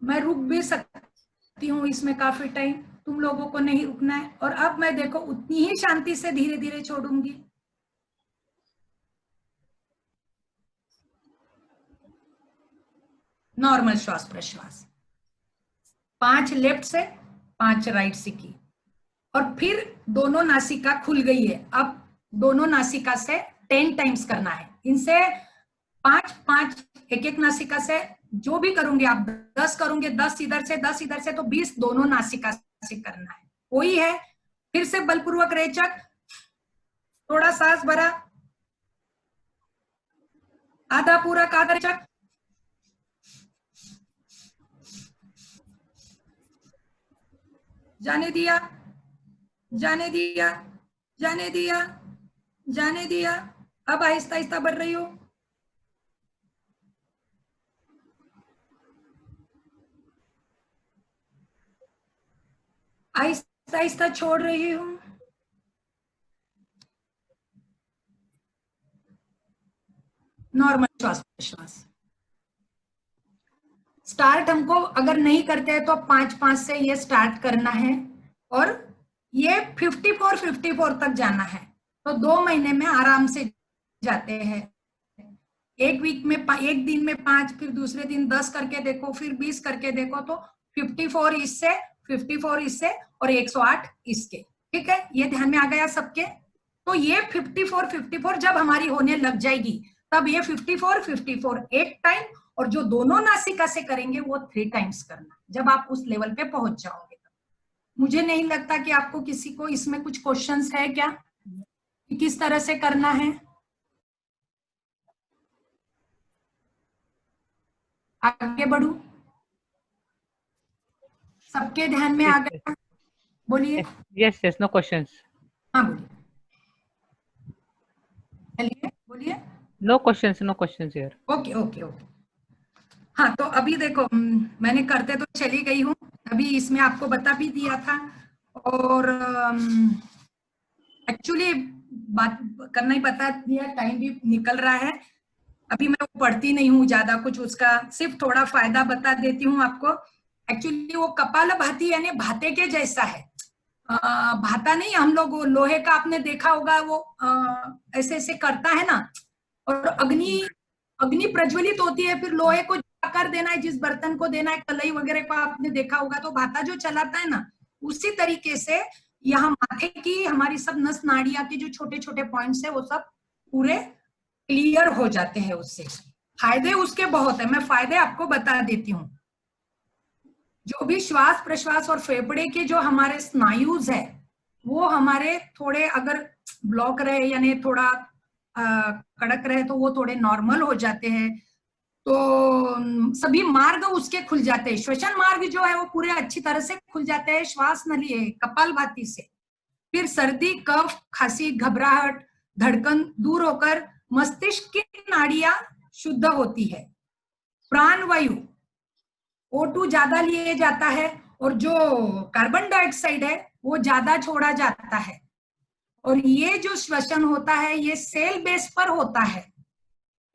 मैं रुक भी सकती हूँ इसमें काफी टाइम, तुम लोगों को नहीं रुकना है। और अब मैं देखो उतनी ही शांति से धीरे धीरे छोड़ूंगी। नॉर्मल श्वास प्रश्वास, 5 लेफ्ट से 5 राइट से की, और फिर दोनों नासिका खुल गई है। अब दोनों नासिका से 10 टाइम्स करना है। इनसे 5 5 एक एक नासिका से जो भी करोगे आप, 10 करोगे, 10 इधर से 10 इधर से, तो 20 दोनों नासिका से करना है। वही है, फिर से बलपूर्वक रेचक, थोड़ा सांस भरा, आधा पूरा का आधा रेचक, जाने दिया, जाने दिया, जाने दिया, जाने दिया। अब आहिस्ता आहिस्ता बढ़ रही हूं, आहिस्ता आहिस्ता छोड़ रही हूँ। नॉर्मल श्वास प्रश्वास। स्टार्ट हमको अगर नहीं करते हैं तो 5-5 से ये स्टार्ट करना है और ये 54 तक जाना है। तो 2 महीने में आराम से जाते हैं। एक वीक में एक दिन में 5, फिर दूसरे दिन 10 करके देखो, फिर 20 करके देखो, तो 54 इससे, 54 इससे और 108 इसके। ठीक है, ये ध्यान में आ गया सबके। तो ये 54 जब हमारी होने लग जाएगी तब ये 54 एक टाइम, और जो दोनों नासिका से करेंगे वो 3 टाइम्स करना, जब आप उस लेवल पे पहुंच जाओगे। मुझे नहीं लगता कि आपको किसी को इसमें कुछ क्वेश्चंस है क्या, कि किस तरह से करना है। आगे बढ़ू, सबके ध्यान में आ गया? बोलिए। Yes, yes, no questions. हाँ बोलिए, चलिए बोलिए। No questions here. Okay okay okay. हाँ, तो अभी देखो, मैंने करते तो चली गई हूँ, अभी इसमें आपको बता भी दिया था, और एक्चुअली बात करना ही बता दिया, टाइम भी निकल रहा है। अभी मैं पढ़ती नहीं हूँ ज्यादा कुछ, उसका सिर्फ थोड़ा फायदा बता देती हूँ आपको। एक्चुअली वो कपालभाति यानी भाते के जैसा है। भाता नहीं, हम लोग वो लोहे का आपने देखा होगा, वो ऐसे ऐसे करता है ना, और अग्नि प्रज्वलित होती है, फिर लोहे को आकार देना है, जिस बर्तन को देना है, कलई वगैरह को आपने देखा होगा, तो भाता जो चलाता है ना, उसी तरीके से यहाँ माथे की हमारी सब नस नाड़ियां के जो छोटे छोटे पॉइंट्स है वो सब पूरे क्लियर हो जाते हैं उससे। फायदे उसके बहुत है, मैं फायदे आपको बता देती हूँ। जो भी श्वास प्रश्वास और फेफड़े के जो हमारे स्नायुज है, वो हमारे थोड़े अगर ब्लॉक रहे यानी थोड़ा कड़क रहे तो वो थोड़े नॉर्मल हो जाते हैं। तो सभी मार्ग उसके खुल जाते हैं। श्वसन मार्ग जो है वो पूरे अच्छी तरह से खुल जाते हैं श्वास नली कपालभाति से। फिर सर्दी, कफ, खांसी, घबराहट, धड़कन दूर होकर मस्तिष्क की नाड़ियां शुद्ध होती है। प्राण वायु O2 ज्यादा लिए जाता है, और जो कार्बन डाइऑक्साइड है वो ज्यादा छोड़ा जाता है। और ये जो श्वसन होता है ये सेल बेस पर होता है,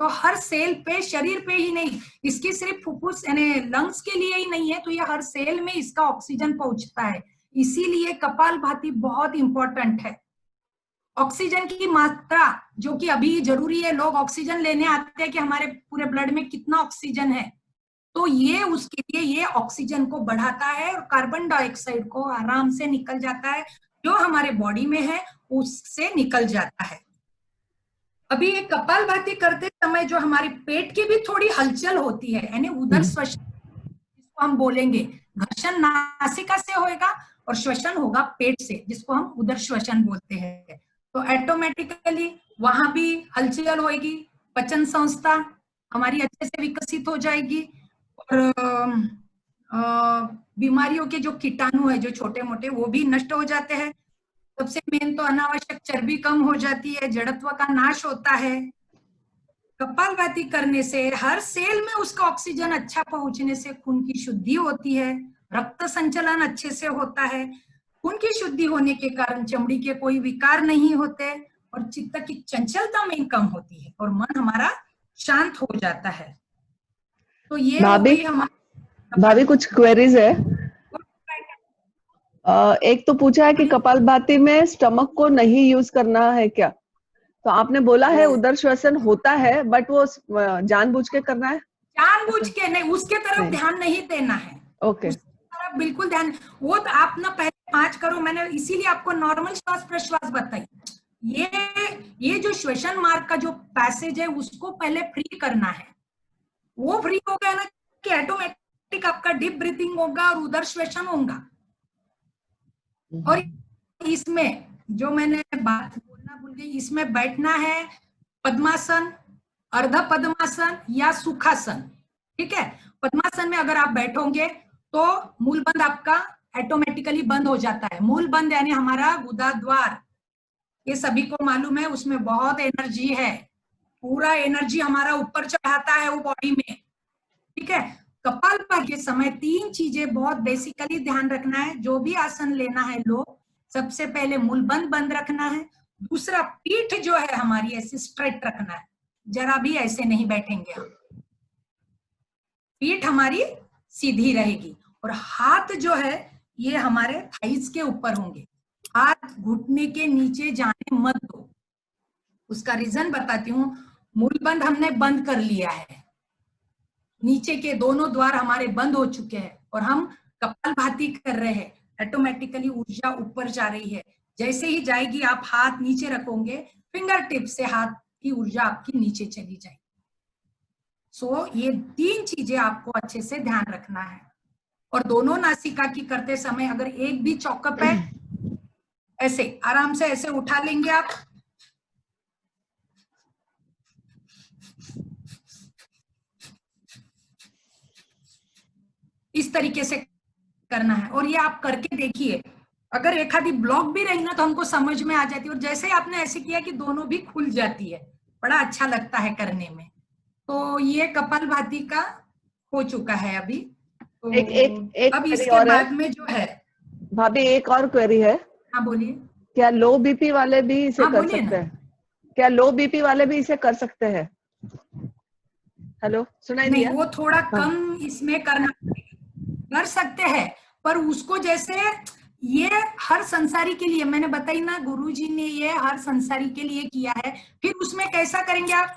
तो हर सेल पे, शरीर पे ही नहीं, इसकी सिर्फ फुफ्फुस यानी लंग्स के लिए ही नहीं है, तो ये हर सेल में इसका ऑक्सीजन पहुंचता है। इसीलिए कपालभाति बहुत इंपॉर्टेंट है। ऑक्सीजन की मात्रा जो कि अभी जरूरी है, लोग ऑक्सीजन लेने आते हैं कि हमारे पूरे ब्लड में कितना ऑक्सीजन है, तो ये उसके लिए ये ऑक्सीजन को बढ़ाता है और कार्बन डाइऑक्साइड को आराम से निकल जाता है, जो हमारे बॉडी में है उससे निकल जाता है। अभी ये कपालभाति करते समय जो हमारी पेट की भी थोड़ी हलचल होती है, यानी उदर श्वसन जिसको हम बोलेंगे, घर्षण नासिका से होगा और श्वसन होगा पेट से, जिसको हम उदर श्वसन बोलते हैं। तो ऑटोमेटिकली वहां भी हलचल होगी, पचन संस्था हमारी अच्छे से विकसित हो जाएगी, और बीमारियों के जो कीटाणु है जो छोटे मोटे वो भी नष्ट हो जाते हैं। सबसे मेन तो अनावश्यक चर्बी कम हो जाती है, जड़त्व का नाश होता है। कपालभाति करने से हर सेल में उसका ऑक्सीजन अच्छा पहुंचने से खून की शुद्धि होती है, रक्त संचलन अच्छे से होता है। खून की शुद्धि होने के कारण चमड़ी के कोई विकार नहीं होते, और चित्त की चंचलता में कम होती है, और मन हमारा शांत हो जाता है। तो ये भाभी कुछ क्वेरीज है। एक तो पूछा है कि कपालभाति में स्टमक को नहीं यूज करना है क्या? तो आपने बोला है उदर श्वसन होता है, बट वो जानबूझ के करना है? जानबूझ के नहीं, उसके तरफ ध्यान नहीं देना है। ओके, बिल्कुल ध्यान, वो तो आप ना पहले 5 करो, मैंने इसीलिए आपको नॉर्मल श्वास प्रश्वास बताई। ये जो श्वसन मार्ग का जो पैसेज है उसको पहले फ्री करना है। वो फ्री हो गया ना कि ऑटोमेटिक आपका डीप ब्रीथिंग होगा और उदर श्वसन होगा। और इसमें जो मैंने बात बोलना भूल गई, इसमें बैठना है पद्मासन, अर्ध पद्मासन या सुखासन। ठीक है, पद्मासन में अगर आप बैठोगे तो मूल बंद आपका ऑटोमेटिकली बंद हो जाता है। मूल बंद यानी हमारा गुदा द्वार, ये सभी को मालूम है, उसमें बहुत एनर्जी है, पूरा एनर्जी हमारा ऊपर चढ़ाता है वो बॉडी में। ठीक है, कपालभाति के समय 3 चीजें बहुत बेसिकली ध्यान रखना है। जो भी आसन लेना है लोग, सबसे पहले मूलबंध बंद रखना है। दूसरा, पीठ जो है हमारी ऐसे स्ट्रेट रखना है, जरा भी ऐसे नहीं बैठेंगे हम, पीठ हमारी सीधी रहेगी। और हाथ जो है ये हमारे थाइस के ऊपर होंगे, हाथ घुटने के नीचे जाने मत दो। उसका रीजन बताती हूँ। मूलबंध हमने बंद कर लिया है, नीचे के दोनों द्वार हमारे बंद हो चुके हैं और हम कपालभाति कर रहे हैं। ऑटोमेटिकली ऊर्जा ऊपर जा रही है, जैसे ही जाएगी आप हाथ नीचे रखोगे, फिंगर टिप से हाथ की ऊर्जा आपकी नीचे चली जाएगी। सो ये 3 चीजें आपको अच्छे से ध्यान रखना है। और दोनों नासिका की करते समय अगर एक भी चौकअप है, ऐसे आराम से ऐसे उठा लेंगे आप, इस तरीके से करना है। और ये आप करके देखिए, अगर एक आधी ब्लॉक भी रही ना तो हमको समझ में आ जाती है। और जैसे ही आपने ऐसे किया कि दोनों भी खुल जाती है, बड़ा अच्छा लगता है करने में। तो ये कपालभाति का हो चुका है अभी। तो एक अब query इसके और है। बाद में जो है, भाभी एक और क्वेरी है, हाँ बोलिए। क्या लो बीपी वाले भी इसे हाँ कर बोलिए सकते ना। हैं? क्या लो बीपी वाले भी इसे कर सकते हैं? हेलो, सुनाई नहीं, दिया? वो थोड़ा हाँ। कम इसमें करना कर सकते हैं, पर उसको जैसे ये हर संसारी के लिए, मैंने बताई ना, गुरुजी ने ये हर संसारी के लिए किया है। फिर उसमें कैसा करेंगे आप,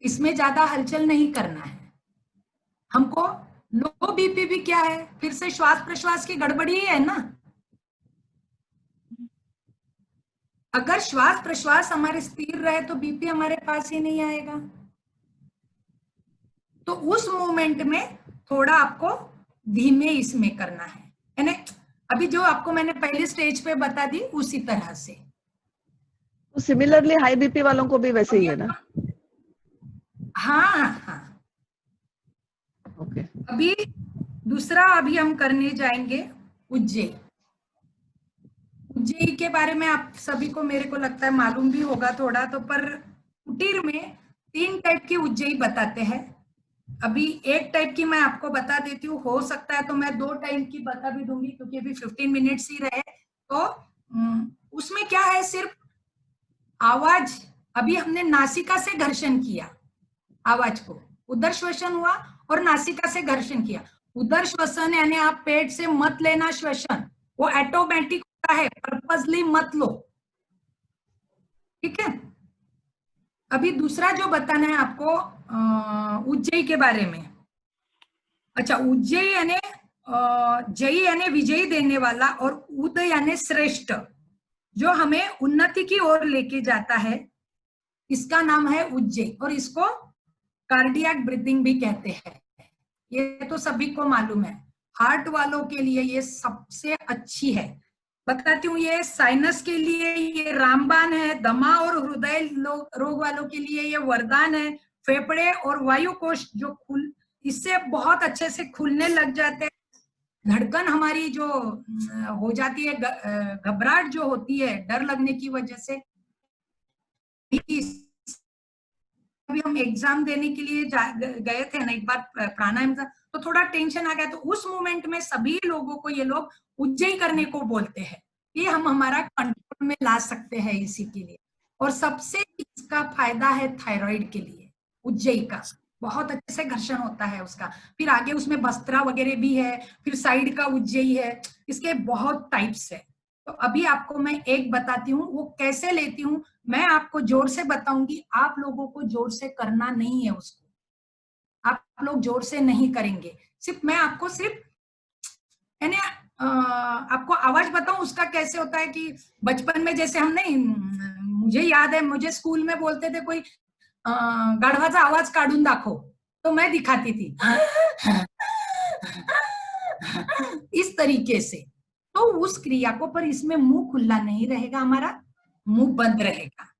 इसमें ज्यादा हलचल नहीं करना है हमको। लो बीपी भी क्या है, फिर से श्वास प्रश्वास की गड़बड़ी है ना। अगर श्वास प्रश्वास हमारे स्थिर रहे तो बीपी हमारे पास ही नहीं आएगा। तो उस मोमेंट में थोड़ा आपको धीमे इसमें करना है, यानी अभी जो आपको मैंने पहले स्टेज पे बता दी उसी तरह से। तो सिमिलरली हाई बीपी वालों को भी वैसे ही है ना? हाँ हाँ। ओके। अभी दूसरा अभी हम करने जाएंगे उज्जयी। उज्जयी के बारे में आप सभी को, मेरे को लगता है, मालूम भी होगा थोड़ा तो, पर कुटीर में 3 टाइप की उज्जयी बताते हैं। अभी एक टाइप की मैं आपको बता देती हूँ, हो सकता है तो मैं 2 टाइप की बता भी दूंगी, क्योंकि अभी 15 मिनट्स ही रहे। तो उसमें क्या है, सिर्फ आवाज, अभी हमने नासिका से घर्षण किया, आवाज को उदर श्वसन हुआ और नासिका से घर्षण किया। उदर श्वसन यानी आप पेट से मत लेना श्वसन, वो ऑटोमेटिक होता है, पर्पसली मत लो, ठीक है। अभी दूसरा जो बताना है आपको उज्जयी के बारे में। अच्छा, उज्जयी यानी जयी यानी विजयी देने वाला, और उद यानी श्रेष्ठ, जो हमें उन्नति की ओर लेके जाता है, इसका नाम है उज्जयी। और इसको कार्डियक ब्रीथिंग भी कहते हैं, ये तो सभी को मालूम है। हार्ट वालों के लिए ये सबसे अच्छी है, बताती हूँ। ये साइनस के लिए ये रामबाण है, दमा और हृदय रोग वालों के लिए ये वरदान है। फेफड़े और वायु कोश जो इससे बहुत अच्छे से खुलने लग जाते हैं। धड़कन हमारी जो हो जाती है, घबराहट जो होती है डर लगने की वजह से, अभी हम एग्जाम देने के लिए गए थे ना एक बार प्राणायाम का, तो थोड़ा टेंशन आ गया, तो उस मोमेंट में सभी लोगों को ये लोग उज्जयी करने को बोलते हैं। ये हम हमारा कंट्रोल में ला सकते हैं इसी के लिए। और सबसे इसका फायदा है थायराइड के लिए, उज्जयी का बहुत अच्छे से घर्षण होता है उसका। फिर आगे उसमें बस्त्रा वगैरह भी है, फिर साइड का उज्जयी है, इसके बहुत टाइप्स है। तो अभी आपको मैं एक बताती हूँ, वो कैसे लेती हूँ। मैं आपको जोर से बताऊंगी, आप लोगों को जोर से करना नहीं है उसको, आप लोग जोर से नहीं करेंगे। सिर्फ मैं आपको सिर्फ यानी आपको आवाज बताऊं उसका कैसे होता है। कि बचपन में जैसे हम नहीं, मुझे याद है, मुझे स्कूल में बोलते थे कोई गाढवाचा आवाज काढून दाखव, तो मैं दिखाती थी इस तरीके से। तो उस क्रिया को, पर इसमें मुंह खुला नहीं रहेगा, हमारा मुंह बंद रहेगा।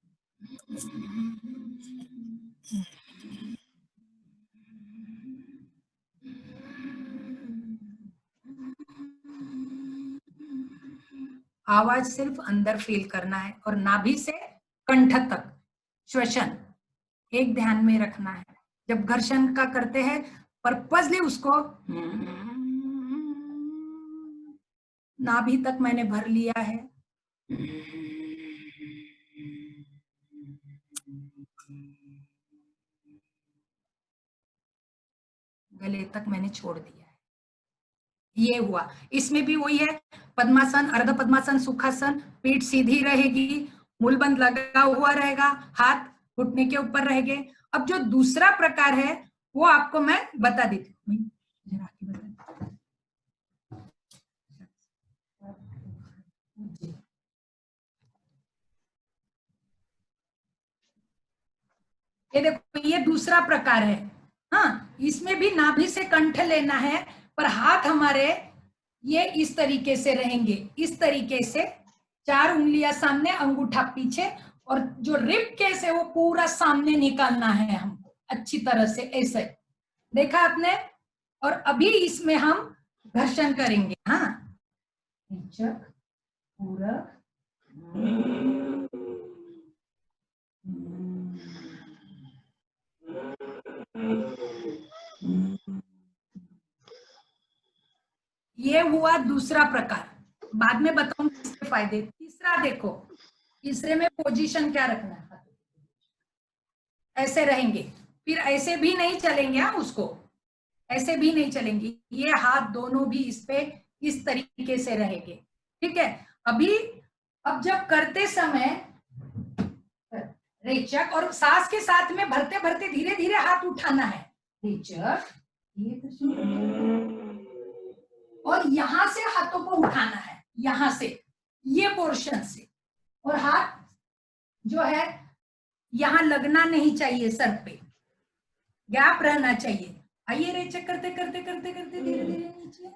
आवाज सिर्फ अंदर फील करना है और नाभि से कंठ तक श्वसन, एक ध्यान में रखना है, जब घर्षण का करते हैं पर्पसली उसको नाभि तक मैंने भर लिया है। गले तक मैंने छोड़ दिया है। ये हुआ। इसमें भी वही है, पद्मासन, अर्ध पद्मासन, सुखासन, पीठ सीधी रहेगी, मूलबंध लगा हुआ रहेगा, हाथ घुटने के ऊपर रहेंगे। अब जो दूसरा प्रकार है वो आपको मैं बता देती हूँ। ये देखो, ये दूसरा प्रकार है। हाँ, इसमें भी नाभि से कंठ लेना है, पर हाथ हमारे ये इस तरीके से रहेंगे, इस तरीके से, 4 उंगलियां सामने, अंगूठा पीछे, और जो रिब केस है वो पूरा सामने निकालना है हमको अच्छी तरह से, ऐसे देखा आपने। और अभी इसमें हम घर्षण करेंगे। हाँ, पूरा ये हुआ दूसरा प्रकार, बाद में बताऊंगी इसके फायदे। तीसरा देखो, तीसरे में पोजीशन क्या रखना है, ऐसे रहेंगे, फिर ऐसे भी नहीं चलेंगे। हाँ, उसको ऐसे भी नहीं चलेंगे, ये हाथ दोनों भी इस पे इस तरीके से रहेंगे। ठीक है। अभी अब जब करते समय रेचक और सांस के साथ में भरते भरते धीरे धीरे हाथ उठाना है। रेचक, और यहां से हाथों को उठाना है, यहां से, ये पोर्शन से, और हाथ जो है यहां लगना नहीं चाहिए, सर पे गैप रहना चाहिए। आइए रेचक करते करते करते करते धीरे धीरे नीचे।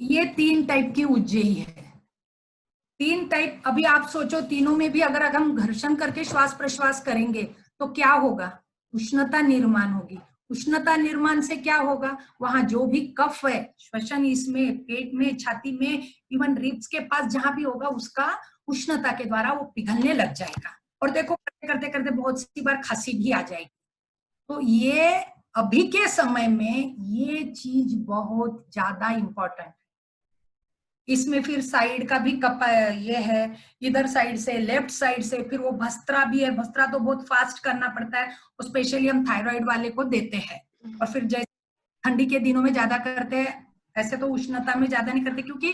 ये 3 टाइप की उज्जयी है। 3 टाइप। अभी आप सोचो, तीनों में भी अगर हम घर्षण करके श्वास प्रश्वास करेंगे तो क्या होगा? उष्णता निर्माण होगी। उष्णता निर्माण से क्या होगा? वहां जो भी कफ है, श्वसन इसमें, पेट में, छाती में, इवन रिब्स के पास जहां भी होगा, उसका उष्णता के द्वारा वो पिघलने लग जाएगा। और देखो, करते करते करते बहुत सी बार खांसी भी आ जाएगी। तो ये अभी के समय में ये चीज बहुत ज्यादा इंपॉर्टेंट। इसमें फिर साइड का भी कप ये है, इधर साइड से, लेफ्ट साइड से, फिर वो भस्त्रा भी है। भस्त्रा तो बहुत फास्ट करना पड़ता है, स्पेशली हम थायराइड वाले को देते हैं। और फिर जैसे ठंडी के दिनों में ज्यादा करते हैं, ऐसे तो उष्णता में ज्यादा नहीं करते, क्योंकि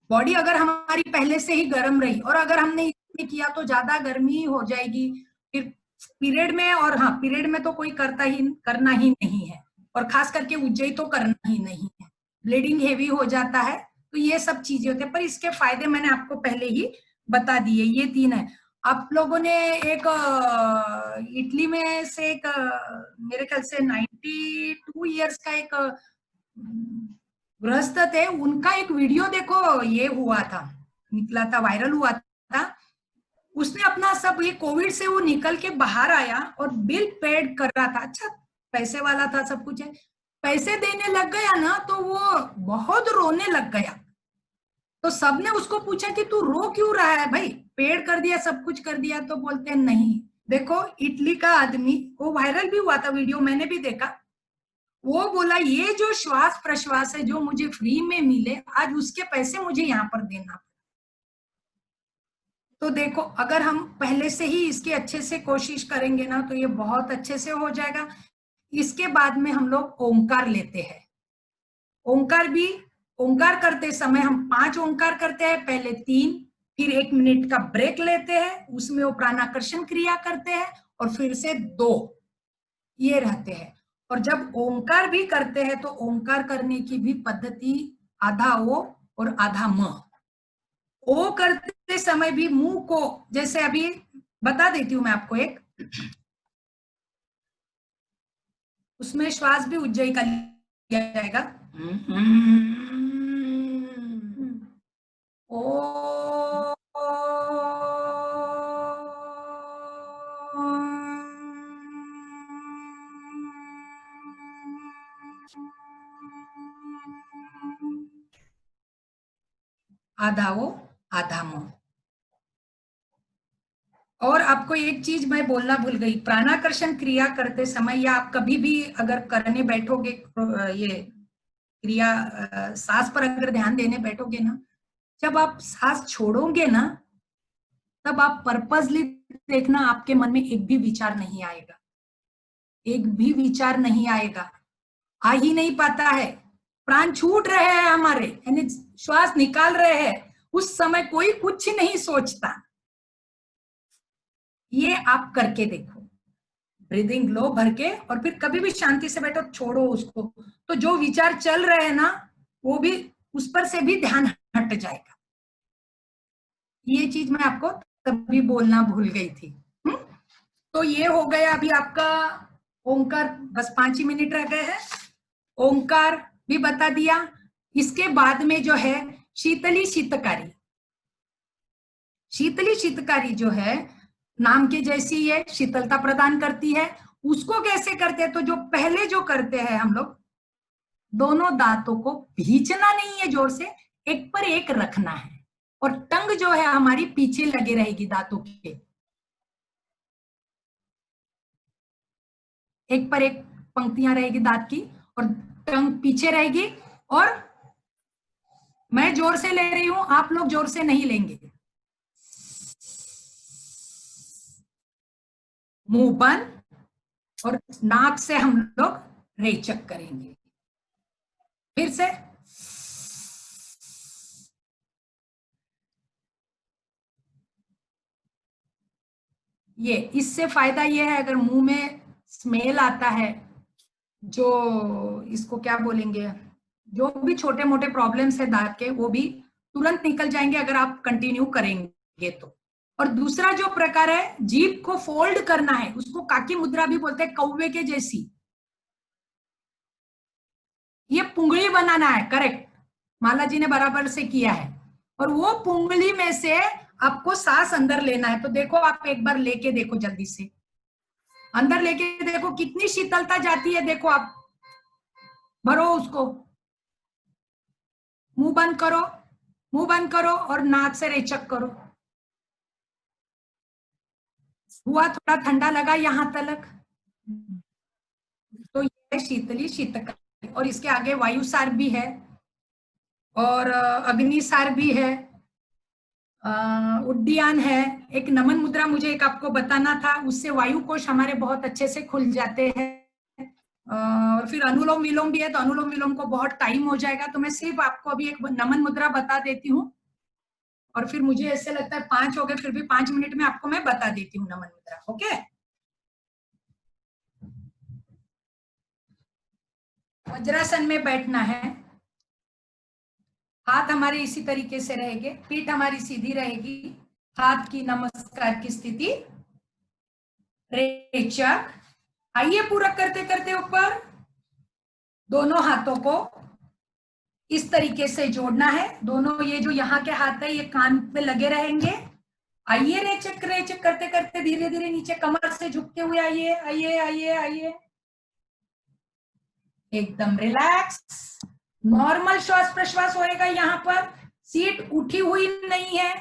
बॉडी अगर हमारी पहले से ही गर्म रही और अगर हमने इसमें किया तो ज्यादा गर्मी हो जाएगी। फिर पीरियड में, और हाँ, पीरियड में तो कोई करना ही नहीं है, और खास करके उज्जयी तो करना ही नहीं है, ब्लीडिंग हेवी हो जाता है। तो ये सब चीजें होती है, पर इसके फायदे मैंने आपको पहले ही बता दिए। ये 3 है। आप लोगों ने एक इटली में से एक मेरे ख्याल से 92 इयर्स का एक गृहस्थ थे, उनका एक वीडियो देखो, ये हुआ था, निकला था, वायरल हुआ था। उसने अपना सब, ये कोविड से वो निकल के बाहर आया और बिल पेड कर रहा था। अच्छा, पैसे वाला था, सब कुछ है, पैसे देने लग गया ना, तो वो बहुत रोने लग गया। तो सबने उसको पूछा कि तू रो क्यों रहा है भाई, पेड कर दिया, सब कुछ कर दिया। तो बोलते हैं नहीं, देखो इटली का आदमी, वो वायरल भी हुआ था वीडियो, मैंने भी देखा। वो बोला ये जो श्वास प्रश्वास है जो मुझे फ्री में मिले, आज उसके पैसे मुझे यहाँ पर देना। तो देखो, अगर हम पहले से ही इसकी अच्छे से कोशिश करेंगे ना, तो ये बहुत अच्छे से हो जाएगा। इसके बाद में हम लोग ओंकार लेते हैं। ओंकार भी, ओंकार करते समय हम 5 ओंकार करते हैं, पहले 3, फिर 1 मिनट का ब्रेक लेते हैं, उसमें वो प्राणाकर्षण क्रिया करते हैं, और फिर से 2, ये रहते हैं। और जब ओंकार भी करते हैं तो ओंकार करने की भी पद्धति आधा ओ और आधा म। ओ करते समय भी मुंह को, जैसे अभी बता देती हूं मैं आपको एक, उसमें श्वास भी उज्जयी का लिया जाएगा। ओ, आधा ओ आधा मुंह। और आपको एक चीज मैं बोलना भूल गई, प्राणाकर्षण क्रिया करते समय या आप कभी भी अगर करने बैठोगे ये क्रिया, सांस पर अगर ध्यान देने बैठोगे ना, जब आप सांस छोड़ोगे ना, तब आप पर्पसली देखना, आपके मन में एक भी विचार नहीं आएगा, एक भी विचार नहीं आएगा, आ ही नहीं पाता है। प्राण छूट रहे हैं हमारे, यानी श्वास निकाल रहे हैं, उस समय कोई कुछ नहीं सोचता। ये आप करके देखो, ब्रीदिंग लो भर के, और फिर कभी भी शांति से बैठो, छोड़ो उसको, तो जो विचार चल रहे हैं ना, वो भी उस पर से भी ध्यान हट जाएगा। ये चीज मैं आपको तभी बोलना भूल गई थी। तो ये हो गया अभी आपका ओंकार, बस 5 ही मिनट रह गए हैं। ओंकार भी बता दिया। इसके बाद में जो है शीतली शीतकारी। शीतली शीतकारी जो है नाम के जैसी ये शीतलता प्रदान करती है। उसको कैसे करते हैं, तो जो पहले जो करते हैं हम लोग, दोनों दांतों को भींचना नहीं है, जोर से एक पर एक रखना है, और टंग जो है हमारी पीछे लगे रहेगी दांतों के, एक पर एक पंक्तियां रहेगी दांत की, और टंग पीछे रहेगी। और मैं जोर से ले रही हूं, आप लोग जोर से नहीं लेंगे। मुंह बंद और नाक से हम लोग रेचक करेंगे। फिर से ये, इससे फायदा ये है, अगर मुंह में स्मेल आता है, जो इसको क्या बोलेंगे, जो भी छोटे मोटे प्रॉब्लम्स है दांत के, वो भी तुरंत निकल जाएंगे अगर आप कंटिन्यू करेंगे तो। और दूसरा जो प्रकार है, जीभ को फोल्ड करना है, उसको काकी मुद्रा भी बोलते हैं, कौवे के जैसी। ये पुंगली बनाना है, करेक्ट, माला जी ने बराबर से किया है। और वो पुंगली में से आपको सांस अंदर लेना है। तो देखो, आप एक बार लेके देखो, जल्दी से अंदर लेके देखो कितनी शीतलता जाती है। देखो आप, भरो उसको, मुंह बंद करो, मुंह बंद करो और नाक से रेचक करो। हुआ थोड़ा ठंडा लगा यहां तक, तो ये शीतली शीतकारी। और इसके आगे वायुसार भी है और अग्निसार भी है, उड्डयन है। एक नमन मुद्रा मुझे एक आपको बताना था, उससे वायु कोश हमारे बहुत अच्छे से खुल जाते हैं। और फिर अनुलोम विलोम भी है, तो अनुलोम विलोम को बहुत टाइम हो जाएगा, तो मैं सिर्फ आपको अभी एक नमन मुद्रा बता देती हूँ। और फिर मुझे ऐसे लगता है 5 हो गए, फिर भी 5 मिनट में आपको मैं बता देती हूँ नमन मुद्रा। ओके, वज्रासन में बैठना है। हाथ हमारे इसी तरीके से रहेंगे, पीठ हमारी सीधी रहेगी, हाथ की नमस्कार की स्थिति, रेचक। आइए पूरा करते करते ऊपर, दोनों हाथों को इस तरीके से जोड़ना है। दोनों ये जो यहाँ के हाथ है, ये कान पे लगे रहेंगे। आइए रेचक रेचक करते करते धीरे धीरे नीचे कमर से झुकते हुए आइए आइए आइए आइए, एकदम रिलैक्स, नॉर्मल श्वास प्रश्वास होएगा। यहाँ पर सीट उठी हुई नहीं है,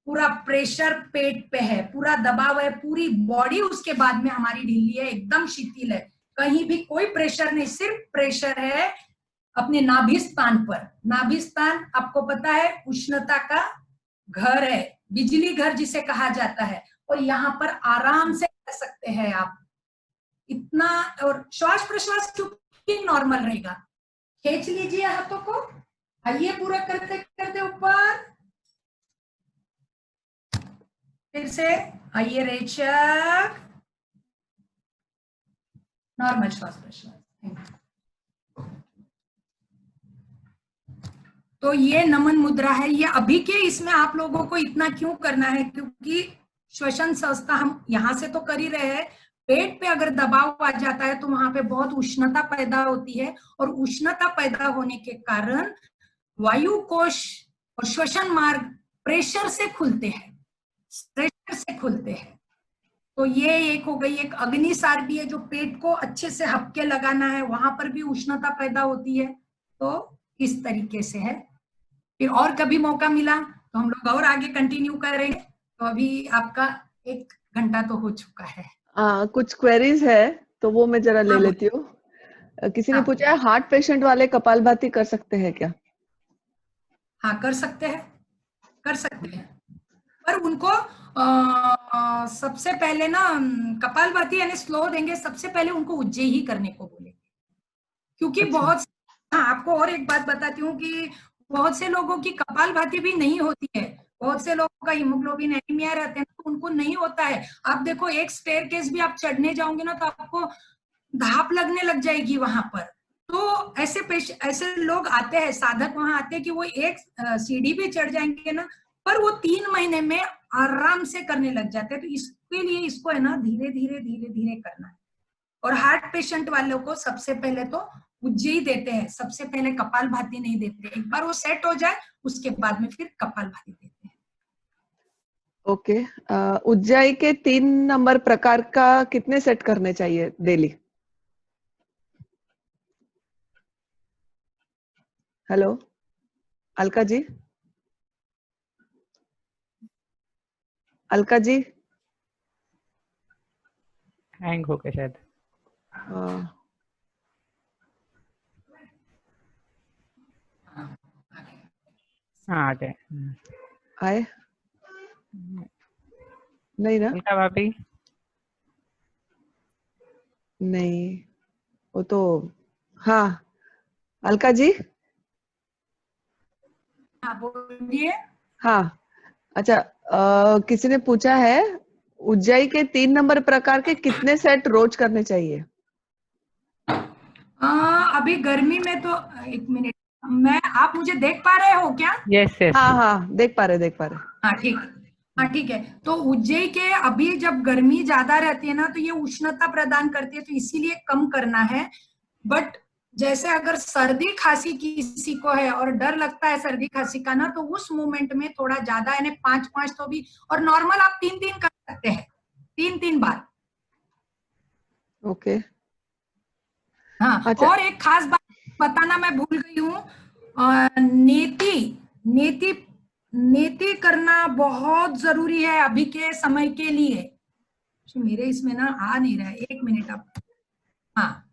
पूरा प्रेशर पेट पे है, पूरा दबाव है, पूरी बॉडी उसके बाद में हमारी ढीली है, एकदम शिथिल है, कहीं भी कोई प्रेशर नहीं, सिर्फ प्रेशर है अपने नाभि स्थान पर। नाभि स्थान आपको पता है उष्णता का घर है, बिजली घर जिसे कहा जाता है, और यहाँ पर आराम से कर सकते हैं आप इतना। और श्वास प्रश्वास क्योंकि नॉर्मल रहेगा, खींच लीजिए हाथों को, आइए पूरा करते करते ऊपर, फिर से आइए रेचक, नॉर्मल श्वास प्रश्वास। तो ये नमन मुद्रा है। ये अभी के इसमें आप लोगों को इतना क्यों करना है, क्योंकि श्वसन संस्था हम यहाँ से तो कर ही रहे हैं, पेट पे अगर दबाव आ जाता है तो वहां पे बहुत उष्णता पैदा होती है, और उष्णता पैदा होने के कारण वायु कोश और श्वसन मार्ग प्रेशर से खुलते हैं, प्रेशर से खुलते हैं। तो ये एक हो गई। एक अग्निसार भी है, जो पेट को अच्छे से हपके लगाना है, वहां पर भी उष्णता पैदा होती है। तो इस तरीके से है। फिर और कभी मौका मिला तो हम लोग और आगे कंटिन्यू करेंगे। तो अभी आपका 1 घंटा तो हो चुका है। कुछ क्वेरीज है तो वो मैं जरा ले हाँ, लेती हूँ। किसी ने हाँ, पूछा है हार्ट पेशेंट वाले कपालभाति कर सकते हैं क्या? हाँ, कर सकते हैं, कर सकते हैं। पर उनको सबसे पहले ना कपालभाति यानी स्लो देंगे, सबसे पहले उनको उज्जयी करने को बोलेंगे। क्योंकि अच्छा। हाँ, आपको और एक बात बताती हूँ कि बहुत से लोगों की कपालभाति भी नहीं होती है। बहुत से लोगों का हीमोग्लोबिन एनीमिया रहते हैं तो उनको नहीं होता है। आप देखो, एक स्टेयरकेस भी आप चढ़ने जाओगे ना तो आपको धाप लगने लग जाएगी वहां पर। तो ऐसे लोग आते हैं, साधक वहां आते हैं कि वो एक सीढ़ी भी चढ़ जाएंगे ना, पर वो 3 महीने में आराम से करने लग जाते हैं। तो इसके लिए इसको है ना धीरे धीरे धीरे धीरे करना है। और हार्ट पेशेंट वालों को सबसे पहले तो उज्जयी देते हैं, सबसे पहले कपालभाति नहीं देते। एक बार वो सेट हो जाए उसके बाद में फिर कपालभाति देते हैं। ओके। उज्जयी के 3 नंबर प्रकार का कितने सेट करने चाहिए daily? Hello Alka ji, Alka ji. Hang हो गया शायद। हाँ आ गए। आए नहीं ना? अलका भाभी नहीं, वो तो हाँ अलका जी। हाँ, बोलिए। हाँ अच्छा, किसी ने पूछा है उज्जयी के 3 नंबर प्रकार के कितने सेट रोज करने चाहिए? अभी गर्मी में तो 1 मिनट, आप मुझे देख पा रहे हो क्या? Yes yes. हाँ हाँ देख पा रहे हाँ ठीक, हाँ ठीक है। तो उज्जयी के अभी जब गर्मी ज्यादा रहती है ना तो ये उष्णता प्रदान करती है, तो इसीलिए कम करना है। बट जैसे अगर सर्दी खांसी किसी को है और डर लगता है सर्दी खांसी का ना, तो उस मोमेंट में थोड़ा ज्यादा यानी 5-5 तो भी, और नॉर्मल आप 3-3 कर सकते हैं, 3-3 बार। ओके। हाँ, अच्छा। और एक खास बात बताना मैं भूल गई हूँ। नेति नेति नेति करना बहुत जरूरी है अभी के समय के लिए। मेरे इसमें ना आ नहीं रहा है, 1 मिनट आप। हाँ,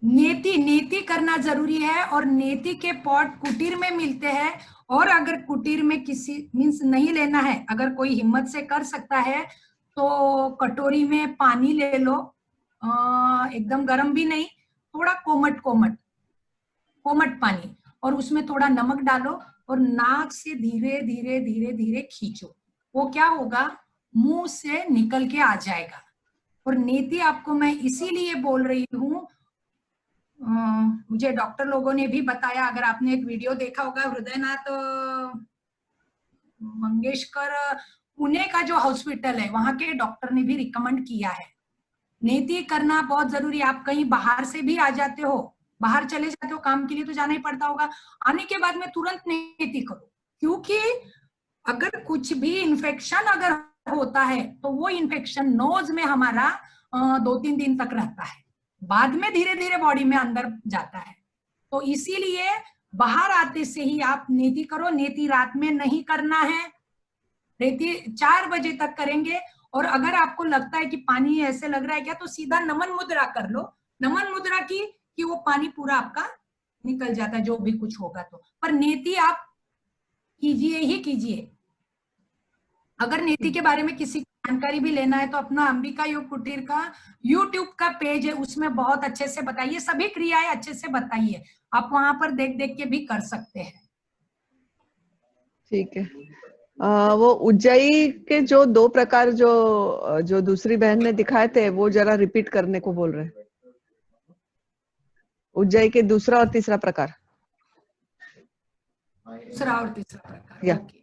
नेति नेति करना जरूरी है। और नेति के पॉट कुटीर में मिलते हैं। और अगर कुटीर में किसी मीन्स नहीं लेना है, अगर कोई हिम्मत से कर सकता है तो कटोरी में पानी ले लो, एकदम गर्म भी नहीं, थोड़ा कोमट कोमट कोमट पानी, और उसमें थोड़ा नमक डालो और नाक से धीरे धीरे धीरे धीरे खींचो। वो क्या होगा, मुंह से निकल के आ जाएगा। और नेति आपको मैं इसीलिए बोल रही हूँ, मुझे डॉक्टर लोगों ने भी बताया, अगर आपने एक वीडियो देखा होगा हृदयनाथ मंगेशकर पुणे का जो हॉस्पिटल है, वहां के डॉक्टर ने भी रिकमेंड किया है नेति करना बहुत जरूरी है। आप कहीं बाहर से भी आ जाते हो, बाहर चले जाते हो काम के लिए तो जाना ही पड़ता होगा, आने के बाद में तुरंत नेति करो। क्योंकि अगर कुछ भी इन्फेक्शन अगर होता है तो वो इन्फेक्शन नोज में हमारा 2-3 दिन तक रहता है, बाद में धीरे धीरे बॉडी में अंदर जाता है। तो इसीलिए बाहर आते से ही आप नेति करो। नेति रात में नहीं करना है, नेति 4 बजे तक करेंगे। और अगर आपको लगता है कि पानी ऐसे लग रहा है क्या, तो सीधा नमन मुद्रा कर लो। नमन मुद्रा की कि वो पानी पूरा आपका निकल जाता है जो भी कुछ होगा तो। पर नेति आप कीजिए ही कीजिए। अगर नेति के बारे में किसी जानकारी भी लेना है तो अपना अंबिका योग कुटीर का यूट्यूब का पेज है, उसमें बहुत अच्छे से बताइए, सभी क्रियाएं अच्छे से बताइए। आप वहां पर देख देख के भी कर सकते हैं। ठीक है। वो उज्जयी के जो 2 प्रकार जो दूसरी बहन ने दिखाए थे वो जरा रिपीट करने को बोल रहे हैं। उज्जयी के दूसरा और तीसरा प्रकार। दूसरा और तीसरा प्रकार। या ओके।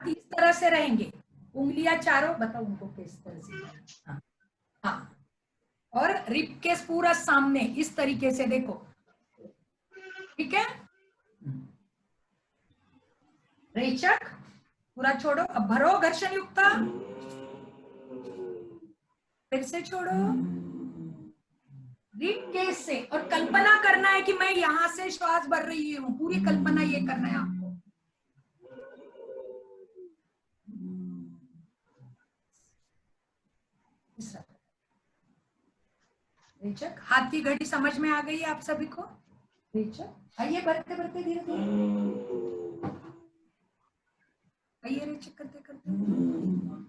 इस तरह से रहेंगे, उंगलियां चारों, बताओ उनको किस तरह से। हाँ, हाँ। और रिप केस पूरा सामने इस तरीके से देखो, ठीक है। रेचक पूरा छोड़ो, अब भरो घर्षण युक्त, फिर से छोड़ो, डीप गेज से, और कल्पना करना है कि मैं यहां से श्वास भर रही हूँ, पूरी कल्पना ये करना है आपको। रेचक, हाथ की घड़ी समझ में आ गई है आप सभी को? रेचक आइए, बढ़ते बढ़ते धीरे धीरे आइए, रेचक करते करते।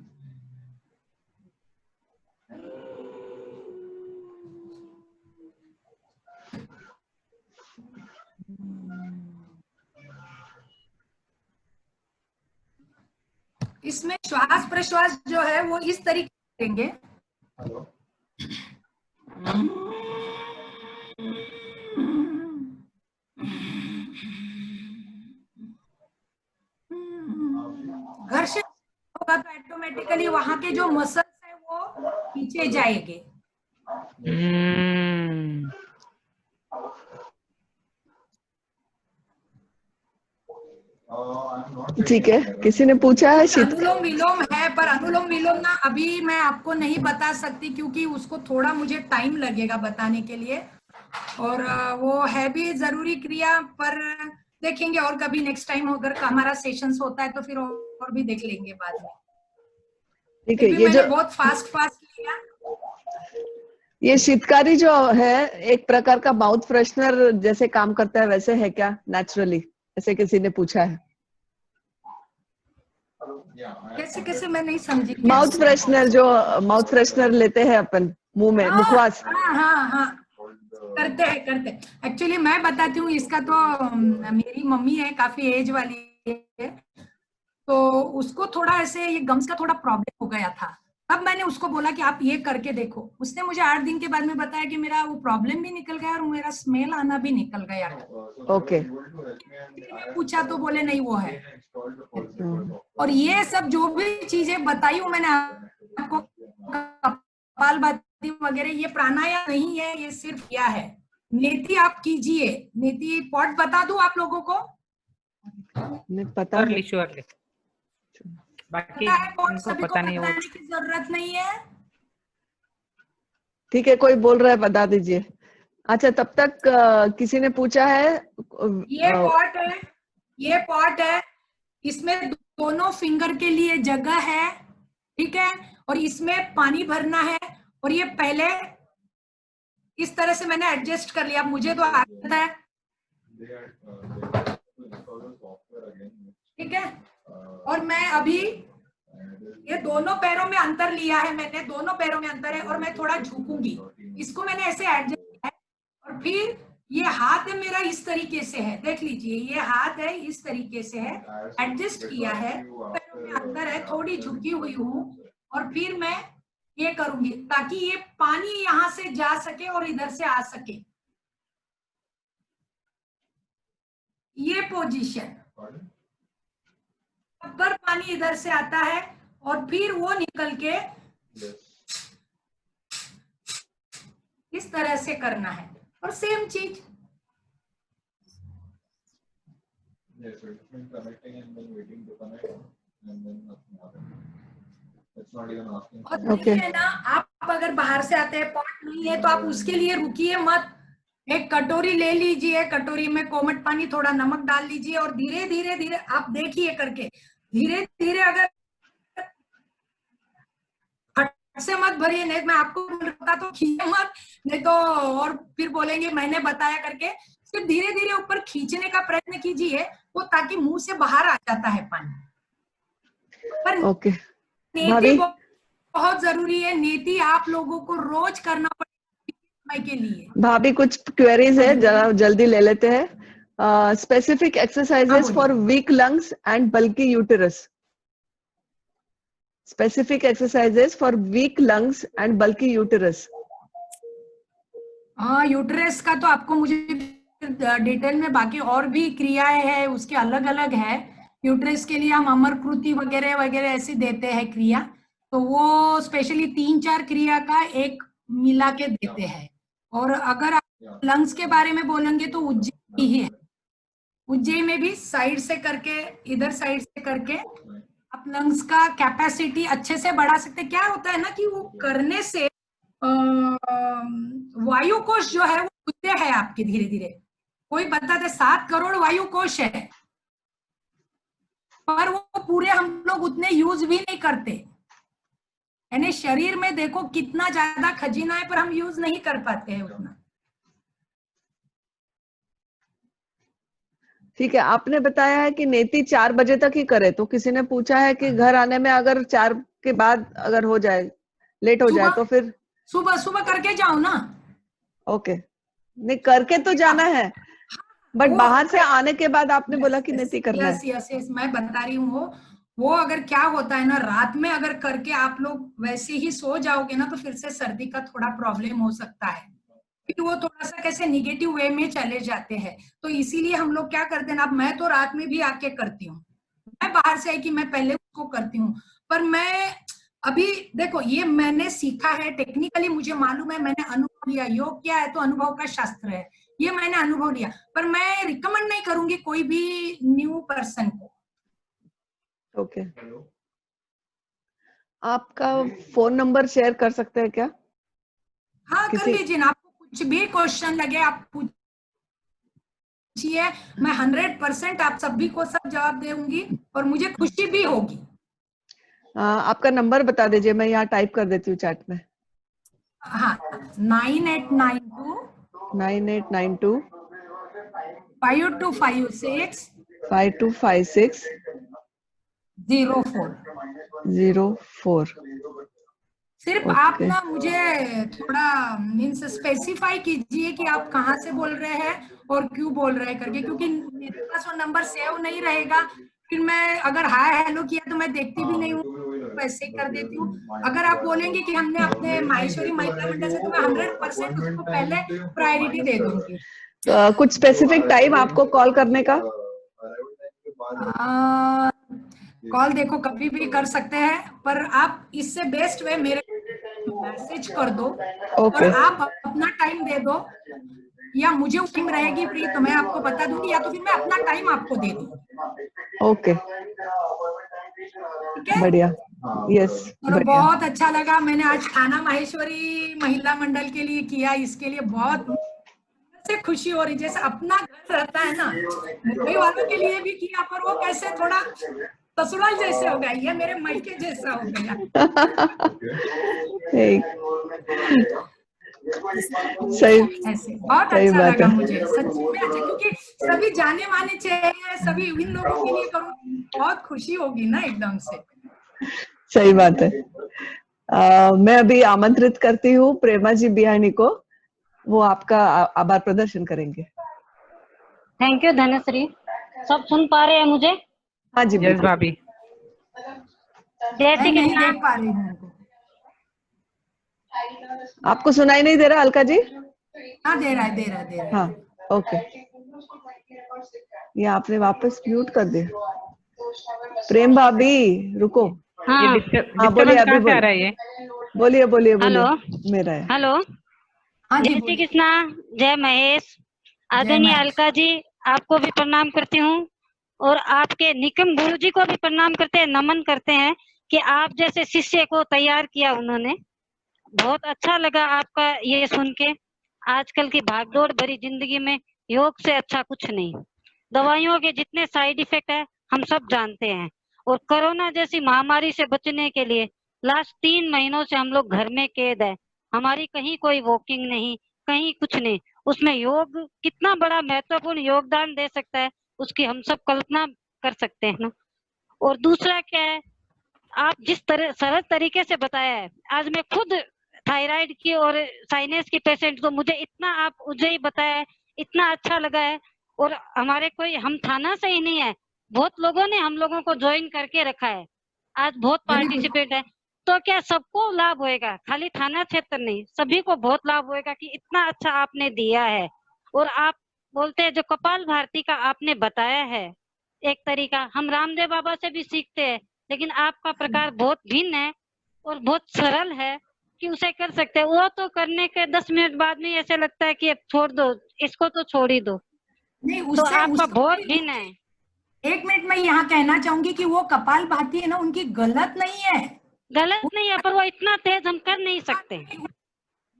इसमें श्वास प्रश्वास जो है वो इस तरीके से करेंगे। घर्षण होगा तो ऑटोमेटिकली वहां के जो मसल्स है वो पीछे जाएंगे। ठीक है, किसी ने पूछा है अनुलोम विलोम है, पर अनुलोम विलोम ना अभी मैं आपको नहीं बता सकती क्योंकि उसको थोड़ा मुझे टाइम लगेगा बताने के लिए, और वो है भी जरूरी क्रिया, पर देखेंगे और कभी नेक्स्ट टाइम अगर हमारा सेशंस होता है तो फिर और भी देख लेंगे बाद में। ठीक है, ये मैंने जो बहुत फास्ट किया। ये शीतकारी जो है एक प्रकार का माउथ फ्रेशनर जैसे काम करता है, वैसे है क्या नेचुरली? ऐसे किसी ने पूछा है। कैसे मैं नहीं समझी। माउथ फ्रेशनर, जो माउथ फ्रेशनर लेते हैं अपन मुंह में, मुखवास। हाँ करते हैं। एक्चुअली मैं बताती हूँ, इसका तो मेरी मम्मी है, काफी एज वाली है, तो उसको थोड़ा ऐसे ये गम्स का थोड़ा प्रॉब्लम हो गया था। तब मैंने उसको बोला कि आप ये करके देखो। उसने मुझे 8 दिन के बाद में बताया कि मेरा वो प्रॉब्लम भी निकल गया और मेरा स्मेल आना भी निकल गया। ओके। पूछा तो बोले नहीं वो है। और ये सब जो भी चीजें बताई हूँ मैंने आपको, कपालभाति वगैरह, ये प्राणायाम नहीं है, ये सिर्फ क्या है। नेति आप कीजिए, नेति पॉट बता दूं आप लोगों को? नहीं पता है, बाकी सभी को पता नहीं, बताने की जरूरत नहीं है। ठीक है, कोई बोल रहा है बता दीजिए। अच्छा, तब तक किसी ने पूछा है, ये पॉट है, इसमें दोनों फिंगर के लिए जगह है, ठीक है, और इसमें पानी भरना है, और ये पहले इस तरह से मैंने एडजस्ट कर लिया। मुझे तो आदत है, ठीक है, और मैं अभी ये दोनों पैरों में अंतर लिया है मैंने, दोनों पैरों में अंतर है, और मैं थोड़ा झुकूंगी। इसको मैंने ऐसे एडजस्ट किया है, और फिर ये हाथ है मेरा इस तरीके से है, देख लीजिए, ये हाथ है इस तरीके से है, एडजस्ट किया है, पैरों में अंतर है, थोड़ी झुकी हुई हूँ, और फिर मैं ये करूंगी ताकि ये पानी यहां से जा सके और इधर से आ सके। ये पोजीशन, अगर पानी इधर से आता है और फिर वो निकल के इस तरह से करना है, और सेम चीज। ओके। है ना, आप अगर बाहर से आते हैं, पॉट नहीं है, तो आप उसके लिए रुकिए मत, एक कटोरी ले लीजिए, कटोरी में कोमट पानी, थोड़ा नमक डाल लीजिए, और धीरे धीरे धीरे आप देखिए करके, धीरे धीरे, अगर फट से मत भरिए, नहीं मैं आपको बोल रहा तो खींचे मत, नहीं तो और फिर बोलेंगे मैंने बताया करके। सिर्फ धीरे धीरे ऊपर खींचने का प्रयत्न कीजिए, वो ताकि मुंह से बाहर आ जाता है पानी। पर ओके, नेति बहुत जरूरी है, नेति आप लोगों को रोज करना पड़ेगा के लिए। भाभी कुछ क्वेरीज है, जरा जल्दी ले लेते हैं। Specific exercises for weak lungs and bulky uterus. Specific exercises for weak lungs and bulky uterus. हाँ, यूटेरस का तो आपको मुझे डिटेल में, बाकी और भी क्रियाएं हैं उसके अलग अलग है। यूटेरस के लिए हम अमरकृति वगैरह वगैरह ऐसे देते हैं क्रिया, तो वो स्पेशली 3-4 क्रिया का एक मिला के देते हैं। और अगर आप लंग्स के बारे में बोलेंगे तो उज्जैन ही है, उज्जैन में भी साइड से करके, इधर साइड से करके आप लंग्स का कैपेसिटी अच्छे से बढ़ा सकते। क्या होता है ना कि वो करने से वायु कोश जो है वो खुलते हैं आपके धीरे धीरे। कोई बताते 7 करोड़ वायु कोश है, पर वो पूरे हम लोग उतने यूज भी नहीं करते। यानी शरीर में देखो कितना ज्यादा खजीना है, पर हम यूज नहीं कर पाते हैं उतना। ठीक है, आपने बताया है कि नेति 4 बजे तक ही करे, तो किसी ने पूछा है कि घर आने में अगर 4 के बाद अगर हो जाए, लेट हो जाए तो फिर? सुबह सुबह करके जाओ ना। ओके, नहीं करके तो जाना है, बट बाहर से आने के बाद आपने बोला कि नेति करना है। यस, मैं बता रही हूँ वो अगर क्या होता है ना, रात में अगर करके आप लोग वैसे ही सो जाओगे ना, तो फिर से सर्दी का थोड़ा प्रॉब्लम हो सकता है, क्योंकि वो थोड़ा सा कैसे निगेटिव वे में चले जाते हैं। तो इसीलिए हम लोग क्या करते हैं ना, अब मैं तो रात में भी आके करती हूँ, मैं बाहर से आई कि मैं पहले उसको करती हूँ, पर मैं अभी देखो ये मैंने सीखा है टेक्निकली, मुझे मालूम है, मैंने अनुभव लिया। योग क्या है तो अनुभव का शास्त्र है, ये मैंने अनुभव लिया, पर मैं रिकमेंड नहीं करूंगी कोई भी न्यू पर्सन को। ओके, आपका फोन नंबर शेयर कर सकते हैं क्या? हाँ कर लीजिए ना, आपको कुछ भी क्वेश्चन लगे आप पूछिए, मैं 100% आप सभी को सब जवाब दूंगी, और मुझे खुशी भी होगी। आपका नंबर बता दीजिए, मैं यहाँ टाइप कर देती हूँ चैट में। हाँ, 9892 9892 5256 5256 04। 04। सिर्फ आप ना मुझे थोड़ा मीन्स स्पेसिफाई कीजिए कि आप कहाँ से बोल रहे हैं और क्यों बोल रहे हैं करके, क्योंकि मेरे पास वो नंबर सेव नहीं रहेगा, फिर मैं अगर हाय हेलो किया तो मैं देखती भी नहीं हूँ, वैसे कर देती हूँ। अगर आप बोलेंगे कि हमने अपने माहेश्वरी महिला मंडल से, तो मैं 100% उसको पहले प्रायोरिटी दे दूंगी। कुछ स्पेसिफिक टाइम आपको कॉल करने का? कॉल देखो कभी भी कर सकते हैं, पर आप इससे बेस्ट वे मेरे मैसेज कर दो, और आप अपना टाइम दे दो, या मुझे टाइम रहेगी फ्री तो मैं आपको बता दूंगी, या तो फिर मैं अपना टाइम आपको दे दूंगी। ओके, ठीक है, बढ़िया, यस। और बहुत अच्छा लगा, मैंने आज थाना माहेश्वरी महिला मंडल के लिए किया, इसके लिए बहुत से खुशी हो रही, जैसे अपना घर रहता है ना, मुंबई वालों के लिए भी किया, पर वो कैसे थोड़ा ससुराल जैसे हो गया, ये मेरे मायके जैसा हो गया। सही, ऐसे बहुत अच्छा लगा मुझे, सच में अच्छा, क्योंकि सभी जाने माने चाहिए, सभी इन लोगों के लिए करूँ, बहुत खुशी होगी ना एकदम से। सही बात है। मैं अभी आमंत्रित करती हूँ प्रेमा जी बिहानी को, वो आपका आभार प्रदर्शन करेंगे। Thank you Dhanashree. सब सुन पा रहे हैं मुझे? हाँ जी, यस भाभी। जय श्री नहीं कृष्णा। देख पा रही हूँ। आपको सुनाई नहीं दे रहा अलका जी? हाँ दे रहा है। हाँ, ओके, ये आपने वापस म्यूट कर दिया। प्रेम भाभी रुको। हाँ, ये बोलिए, अभी कहाँ से आ रहा है ये? बोलिए। हेलो, मेरा है। हेलो। हाँ जी, जय श्री कृष्णा, जय महेश। आदरणीय अलका जी, आपको भी प्रणाम करती हूँ, और आपके निकम गुरु जी को भी प्रणाम करते हैं, नमन करते हैं कि आप जैसे शिष्य को तैयार किया उन्होंने। बहुत अच्छा लगा आपका ये सुन के। आजकल की भागदौड़ भरी जिंदगी में योग से अच्छा कुछ नहीं। दवाइयों के जितने साइड इफेक्ट है हम सब जानते हैं, और कोरोना जैसी महामारी से बचने के लिए लास्ट 3 महीनों से हम लोग घर में कैद है। हमारी कहीं कोई वॉकिंग नहीं, कहीं कुछ नहीं। उसमें योग कितना बड़ा महत्वपूर्ण योगदान दे सकता है, उसकी हम सब कल्पना कर सकते हैं ना। और दूसरा क्या है, आप जिस तरह सरल तरीके से बताया है, आज मैं खुद थायराइड की और साइनस की पेशेंट, तो मुझे इतना आप मुझे ही बताया है, इतना अच्छा लगा है। और हमारे कोई, हम थाना से ही नहीं है, बहुत लोगों ने हम लोगों को ज्वाइन करके रखा है, आज बहुत पार्टिसिपेट है। तो क्या सबको लाभ होएगा, खाली थाना क्षेत्र नहीं, सभी को बहुत लाभ होएगा कि इतना अच्छा आपने दिया है। और आप बोलते हैं जो कपाल भारती का आपने बताया है एक तरीका, हम रामदेव बाबा से भी सीखते हैं, लेकिन आपका प्रकार बहुत भिन्न है और बहुत सरल है कि उसे कर सकते हैं। वो तो करने के 10 मिनट बाद में ऐसे लगता है कि अब छोड़ दो इसको, तो छोड़ ही दो। नहीं, तो आपका बहुत भिन्न है। 1 मिनट में यहाँ कहना चाहूंगी कि वो कपाल भाती है ना, उनकी गलत नहीं है, गलत नहीं है, पर वो इतना तेज हम कर नहीं सकते।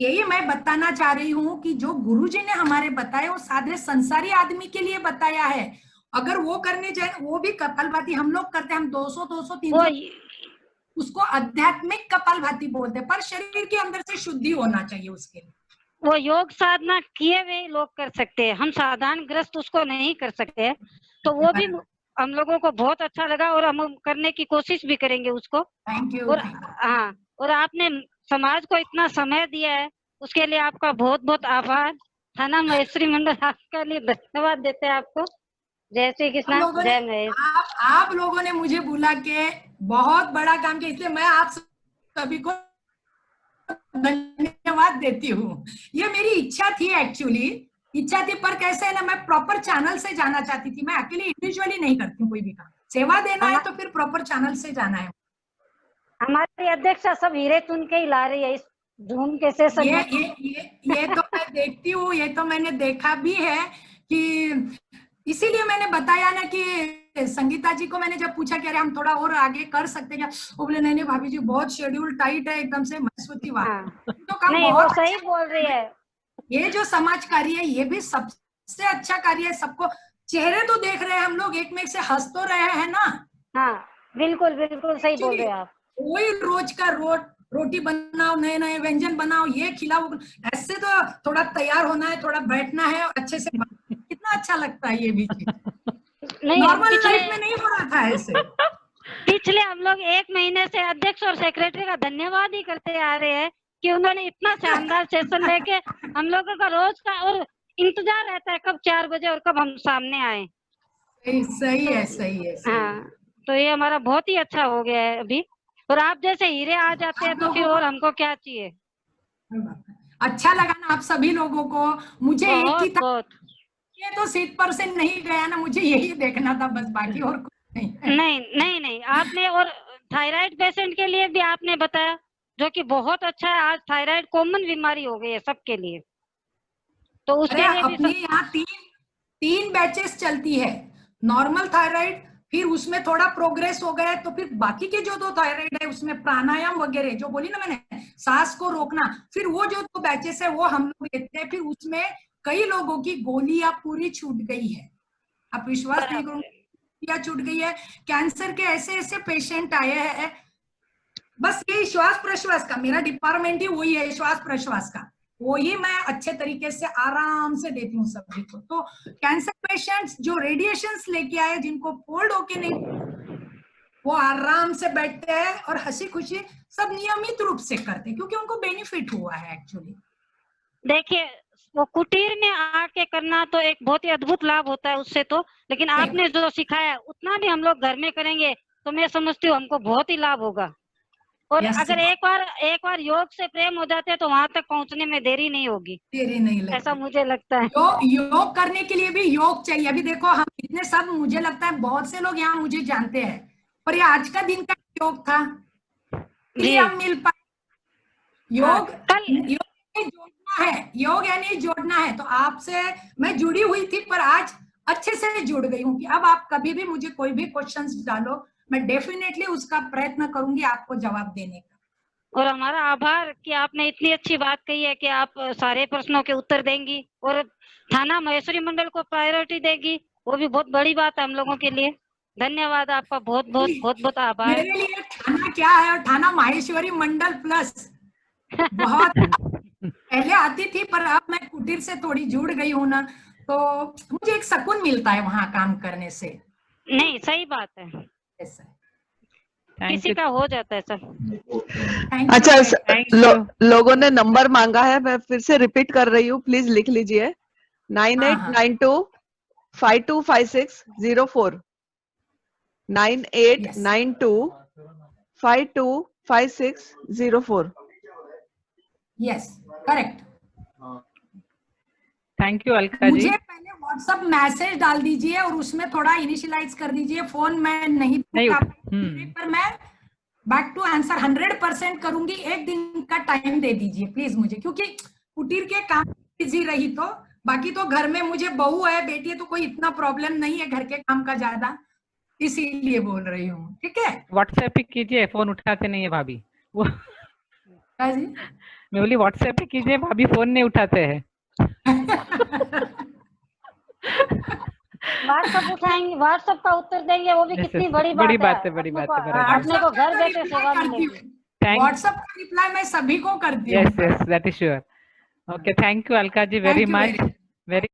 यही मैं बताना चाह रही हूँ कि जो गुरुजी ने हमारे बताया वो साधे संसारी आदमी के लिए बताया है। अगर वो करने जाए, वो भी कपालभाति हम लोग करते हैं, हम 200 200 वो 300, उसको आध्यात्मिक कपालभाति बोलते हैं, पर शरीर के अंदर से शुद्धि होना चाहिए उसके लिए। वो योग साधना किए हुए लोग कर सकते हैं, हम साधारण ग्रस्त उसको नहीं कर सकते। तो वो भी हम लोगों को बहुत अच्छा लगा और हम करने की कोशिश भी करेंगे उसको। Thank you. और हाँ, और आपने समाज को इतना समय दिया है उसके लिए आपका बहुत बहुत आभार। थाना महेश्वरी मंडल आपके लिए धन्यवाद देते हैं आपको। जय श्री कृष्ण, जय महेश। आप लोगों ने मुझे बुला के बहुत बड़ा काम किया, इसलिए मैं आप सभी को धन्यवाद देती हूँ। ये मेरी इच्छा थी, एक्चुअली इच्छा थी, पर कैसे है ना, मैं प्रॉपर चैनल से जाना चाहती थी। मैं अकेले इंडिविजुअली नहीं करती हूँ कोई भी काम। सेवा देना है तो फिर प्रॉपर चैनल से जाना है। हमारी अध्यक्षा सब हीरे चुन के ही ला रही है इस जूम के सेशन में। ये तो मैं देखती हूँ, ये तो मैंने देखा भी है कि इसीलिए मैंने बताया ना कि संगीता जी को मैंने जब पूछा कि अरे हम थोड़ा और आगे कर सकते क्या, वो बोले नहीं भाभी जी बहुत शेड्यूल टाइट है एकदम से। महेश्वरी वाह, तो काम नहीं, वो बहुत सही बोल रही है। ये जो समाज कार्य है ये भी सबसे अच्छा कार्य है। सबको चेहरे तो देख रहे हैं हम लोग, एक में एक से हंस तो रहे हैं ना। हाँ, बिल्कुल बिल्कुल सही बोल रहे हैं आप। वही रोज का रोटी बनाओ, नए नए व्यंजन बनाओ, ये खिलाओ, ऐसे तो थोड़ा तैयार होना है, थोड़ा बैठना है और अच्छे से कितना अच्छा लगता है ये भी चीज। नॉर्मल लाइफ में नहीं हो रहा था ऐसे। पिछले हम लोग 1 महीने से अध्यक्ष और सेक्रेटरी का धन्यवाद ही करते आ रहे हैं कि उन्होंने इतना शानदार सेशन लेके हम लोगों का रोज का और इंतजार रहता है कब 4 बजे और कब हम सामने आए। सही है, सही है। हाँ, तो ये हमारा बहुत ही अच्छा हो गया है अभी। और आप जैसे हीरे आ जाते हैं तो फिर और हमको क्या चाहिए। अच्छा लगा ना आप सभी लोगों को। मुझे एक ही था, ये तो 100% नहीं गया ना, मुझे यही देखना था बस, बाकी और कुछ नहीं। नहीं, आपने और थायराइड पेशेंट के लिए भी आपने बताया, जो कि बहुत अच्छा है। आज थायराइड कॉमन बीमारी हो गई है सबके लिए, तो उसके लिए भी अपने यहाँ तीन बैचेस चलती है। नॉर्मल थायराइड, फिर उसमें थोड़ा प्रोग्रेस हो गया तो फिर बाकी के जो 2 थायराइड है उसमें प्राणायाम वगैरह जो बोली ना मैंने, सांस को रोकना, फिर वो जो 2 बैचेस है वो हम लोग लेते हैं। फिर उसमें कई लोगों की गोलियां पूरी छूट गई है, आप विश्वास नहीं करोगे, गोलियां छूट गई है। कैंसर के ऐसे ऐसे पेशेंट आए हैं। बस ये श्वास प्रश्वास का, मेरा डिपार्टमेंट ही वही है, श्वास प्रश्वास का, वही मैं अच्छे तरीके से आराम से देती हूँ सभी को। तो कैंसर पेशेंट्स जो रेडिएशंस लेके आए, जिनको फोल्ड होके नहीं, वो आराम से बैठते हैं और हंसी खुशी सब नियमित रूप से करते हैं, क्योंकि उनको बेनिफिट हुआ है एक्चुअली। देखिए, वो कुटीर में आके करना तो एक बहुत ही अद्भुत लाभ होता है उससे तो, लेकिन आपने जो सिखाया उतना भी हम लोग घर में करेंगे तो मैं समझती हूँ हमको बहुत ही लाभ होगा। और अगर एक बार योग से प्रेम हो जाते हैं तो वहां तक पहुंचने में देरी नहीं होगी, देरी नहीं लगती, ऐसा मुझे लगता है। योग करने के लिए भी योग चाहिए। अभी देखो हम इतने सब, मुझे लगता है बहुत से लोग यहाँ मुझे जानते हैं, पर ये आज का दिन का योग था, इसलिए हम मिल पाए। योग जोड़ना है, योग यानी जोड़ना है। तो आपसे मैं जुड़ी हुई थी, पर आज अच्छे से जुड़ गई हूँ कि अब आप कभी भी मुझे कोई भी क्वेश्चंस डालो, मैं डेफिनेटली उसका प्रयत्न करूंगी आपको जवाब देने का। और हमारा आभार कि आपने इतनी अच्छी बात कही है कि आप सारे प्रश्नों के उत्तर देंगी और थाना महेश्वरी मंडल को प्रायोरिटी देगी, वो भी बहुत बड़ी बात है हम लोगों के लिए। धन्यवाद आपका, बहुत बहुत आभार। मेरे लिए थाना क्या है और थाना माहेश्वरी मंडल प्लस बहुत पहले आती थी, पर अब मैं कुटीर से थोड़ी जुड़ गई हूँ ना, तो मुझे एक सुकून मिलता है वहां काम करने से। नहीं, सही बात है, किसी का हो जाता है सर। अच्छा, लोगों ने नंबर मांगा है, मैं फिर से रिपीट कर रही हूँ, प्लीज लिख लीजिए 9892525604 9892525604। Yes, correct. Thank you Alka ji. मुझे पहले व्हाट्सएप मैसेज डाल दीजिए और उसमें थोड़ा इनिशियलाइज कर दीजिए। फोन मैं नहीं पर मैं बैक टू आंसर 100% करूंगी। एक दिन का टाइम दे दीजिए प्लीज मुझे, क्योंकि कुटीर के काम बिजी रही तो, बाकी तो घर में मुझे बहू है, बेटी है, तो कोई इतना प्रॉब्लम नहीं है घर के काम का ज्यादा, इसीलिए बोल रही हूँ। ठीक है, व्हाट्सएप ही कीजिए, फोन उठाते नहीं है भाभी वो। हाँ जी। मैं बोली व्हाट्सएप पे कीजिए, भाभी फोन नहीं उठाते हैं। व्हाट्सएप उठाएंगे, व्हाट्सएप का उत्तर देंगे, वो भी Yes, कितनी yes, बड़ी बड़ी बात बात है, बड़ी अपने बात है, को, बराबर। अपने को घर का बैठे रिप्लाई सेवा करती मिलेगी। हूँ। थैंक व्हाट्सएप का रिप्लाई मैं सभी को करती हूँ। Yes yes that is sure. Okay, thank you Alka ji very Thank you मच। very very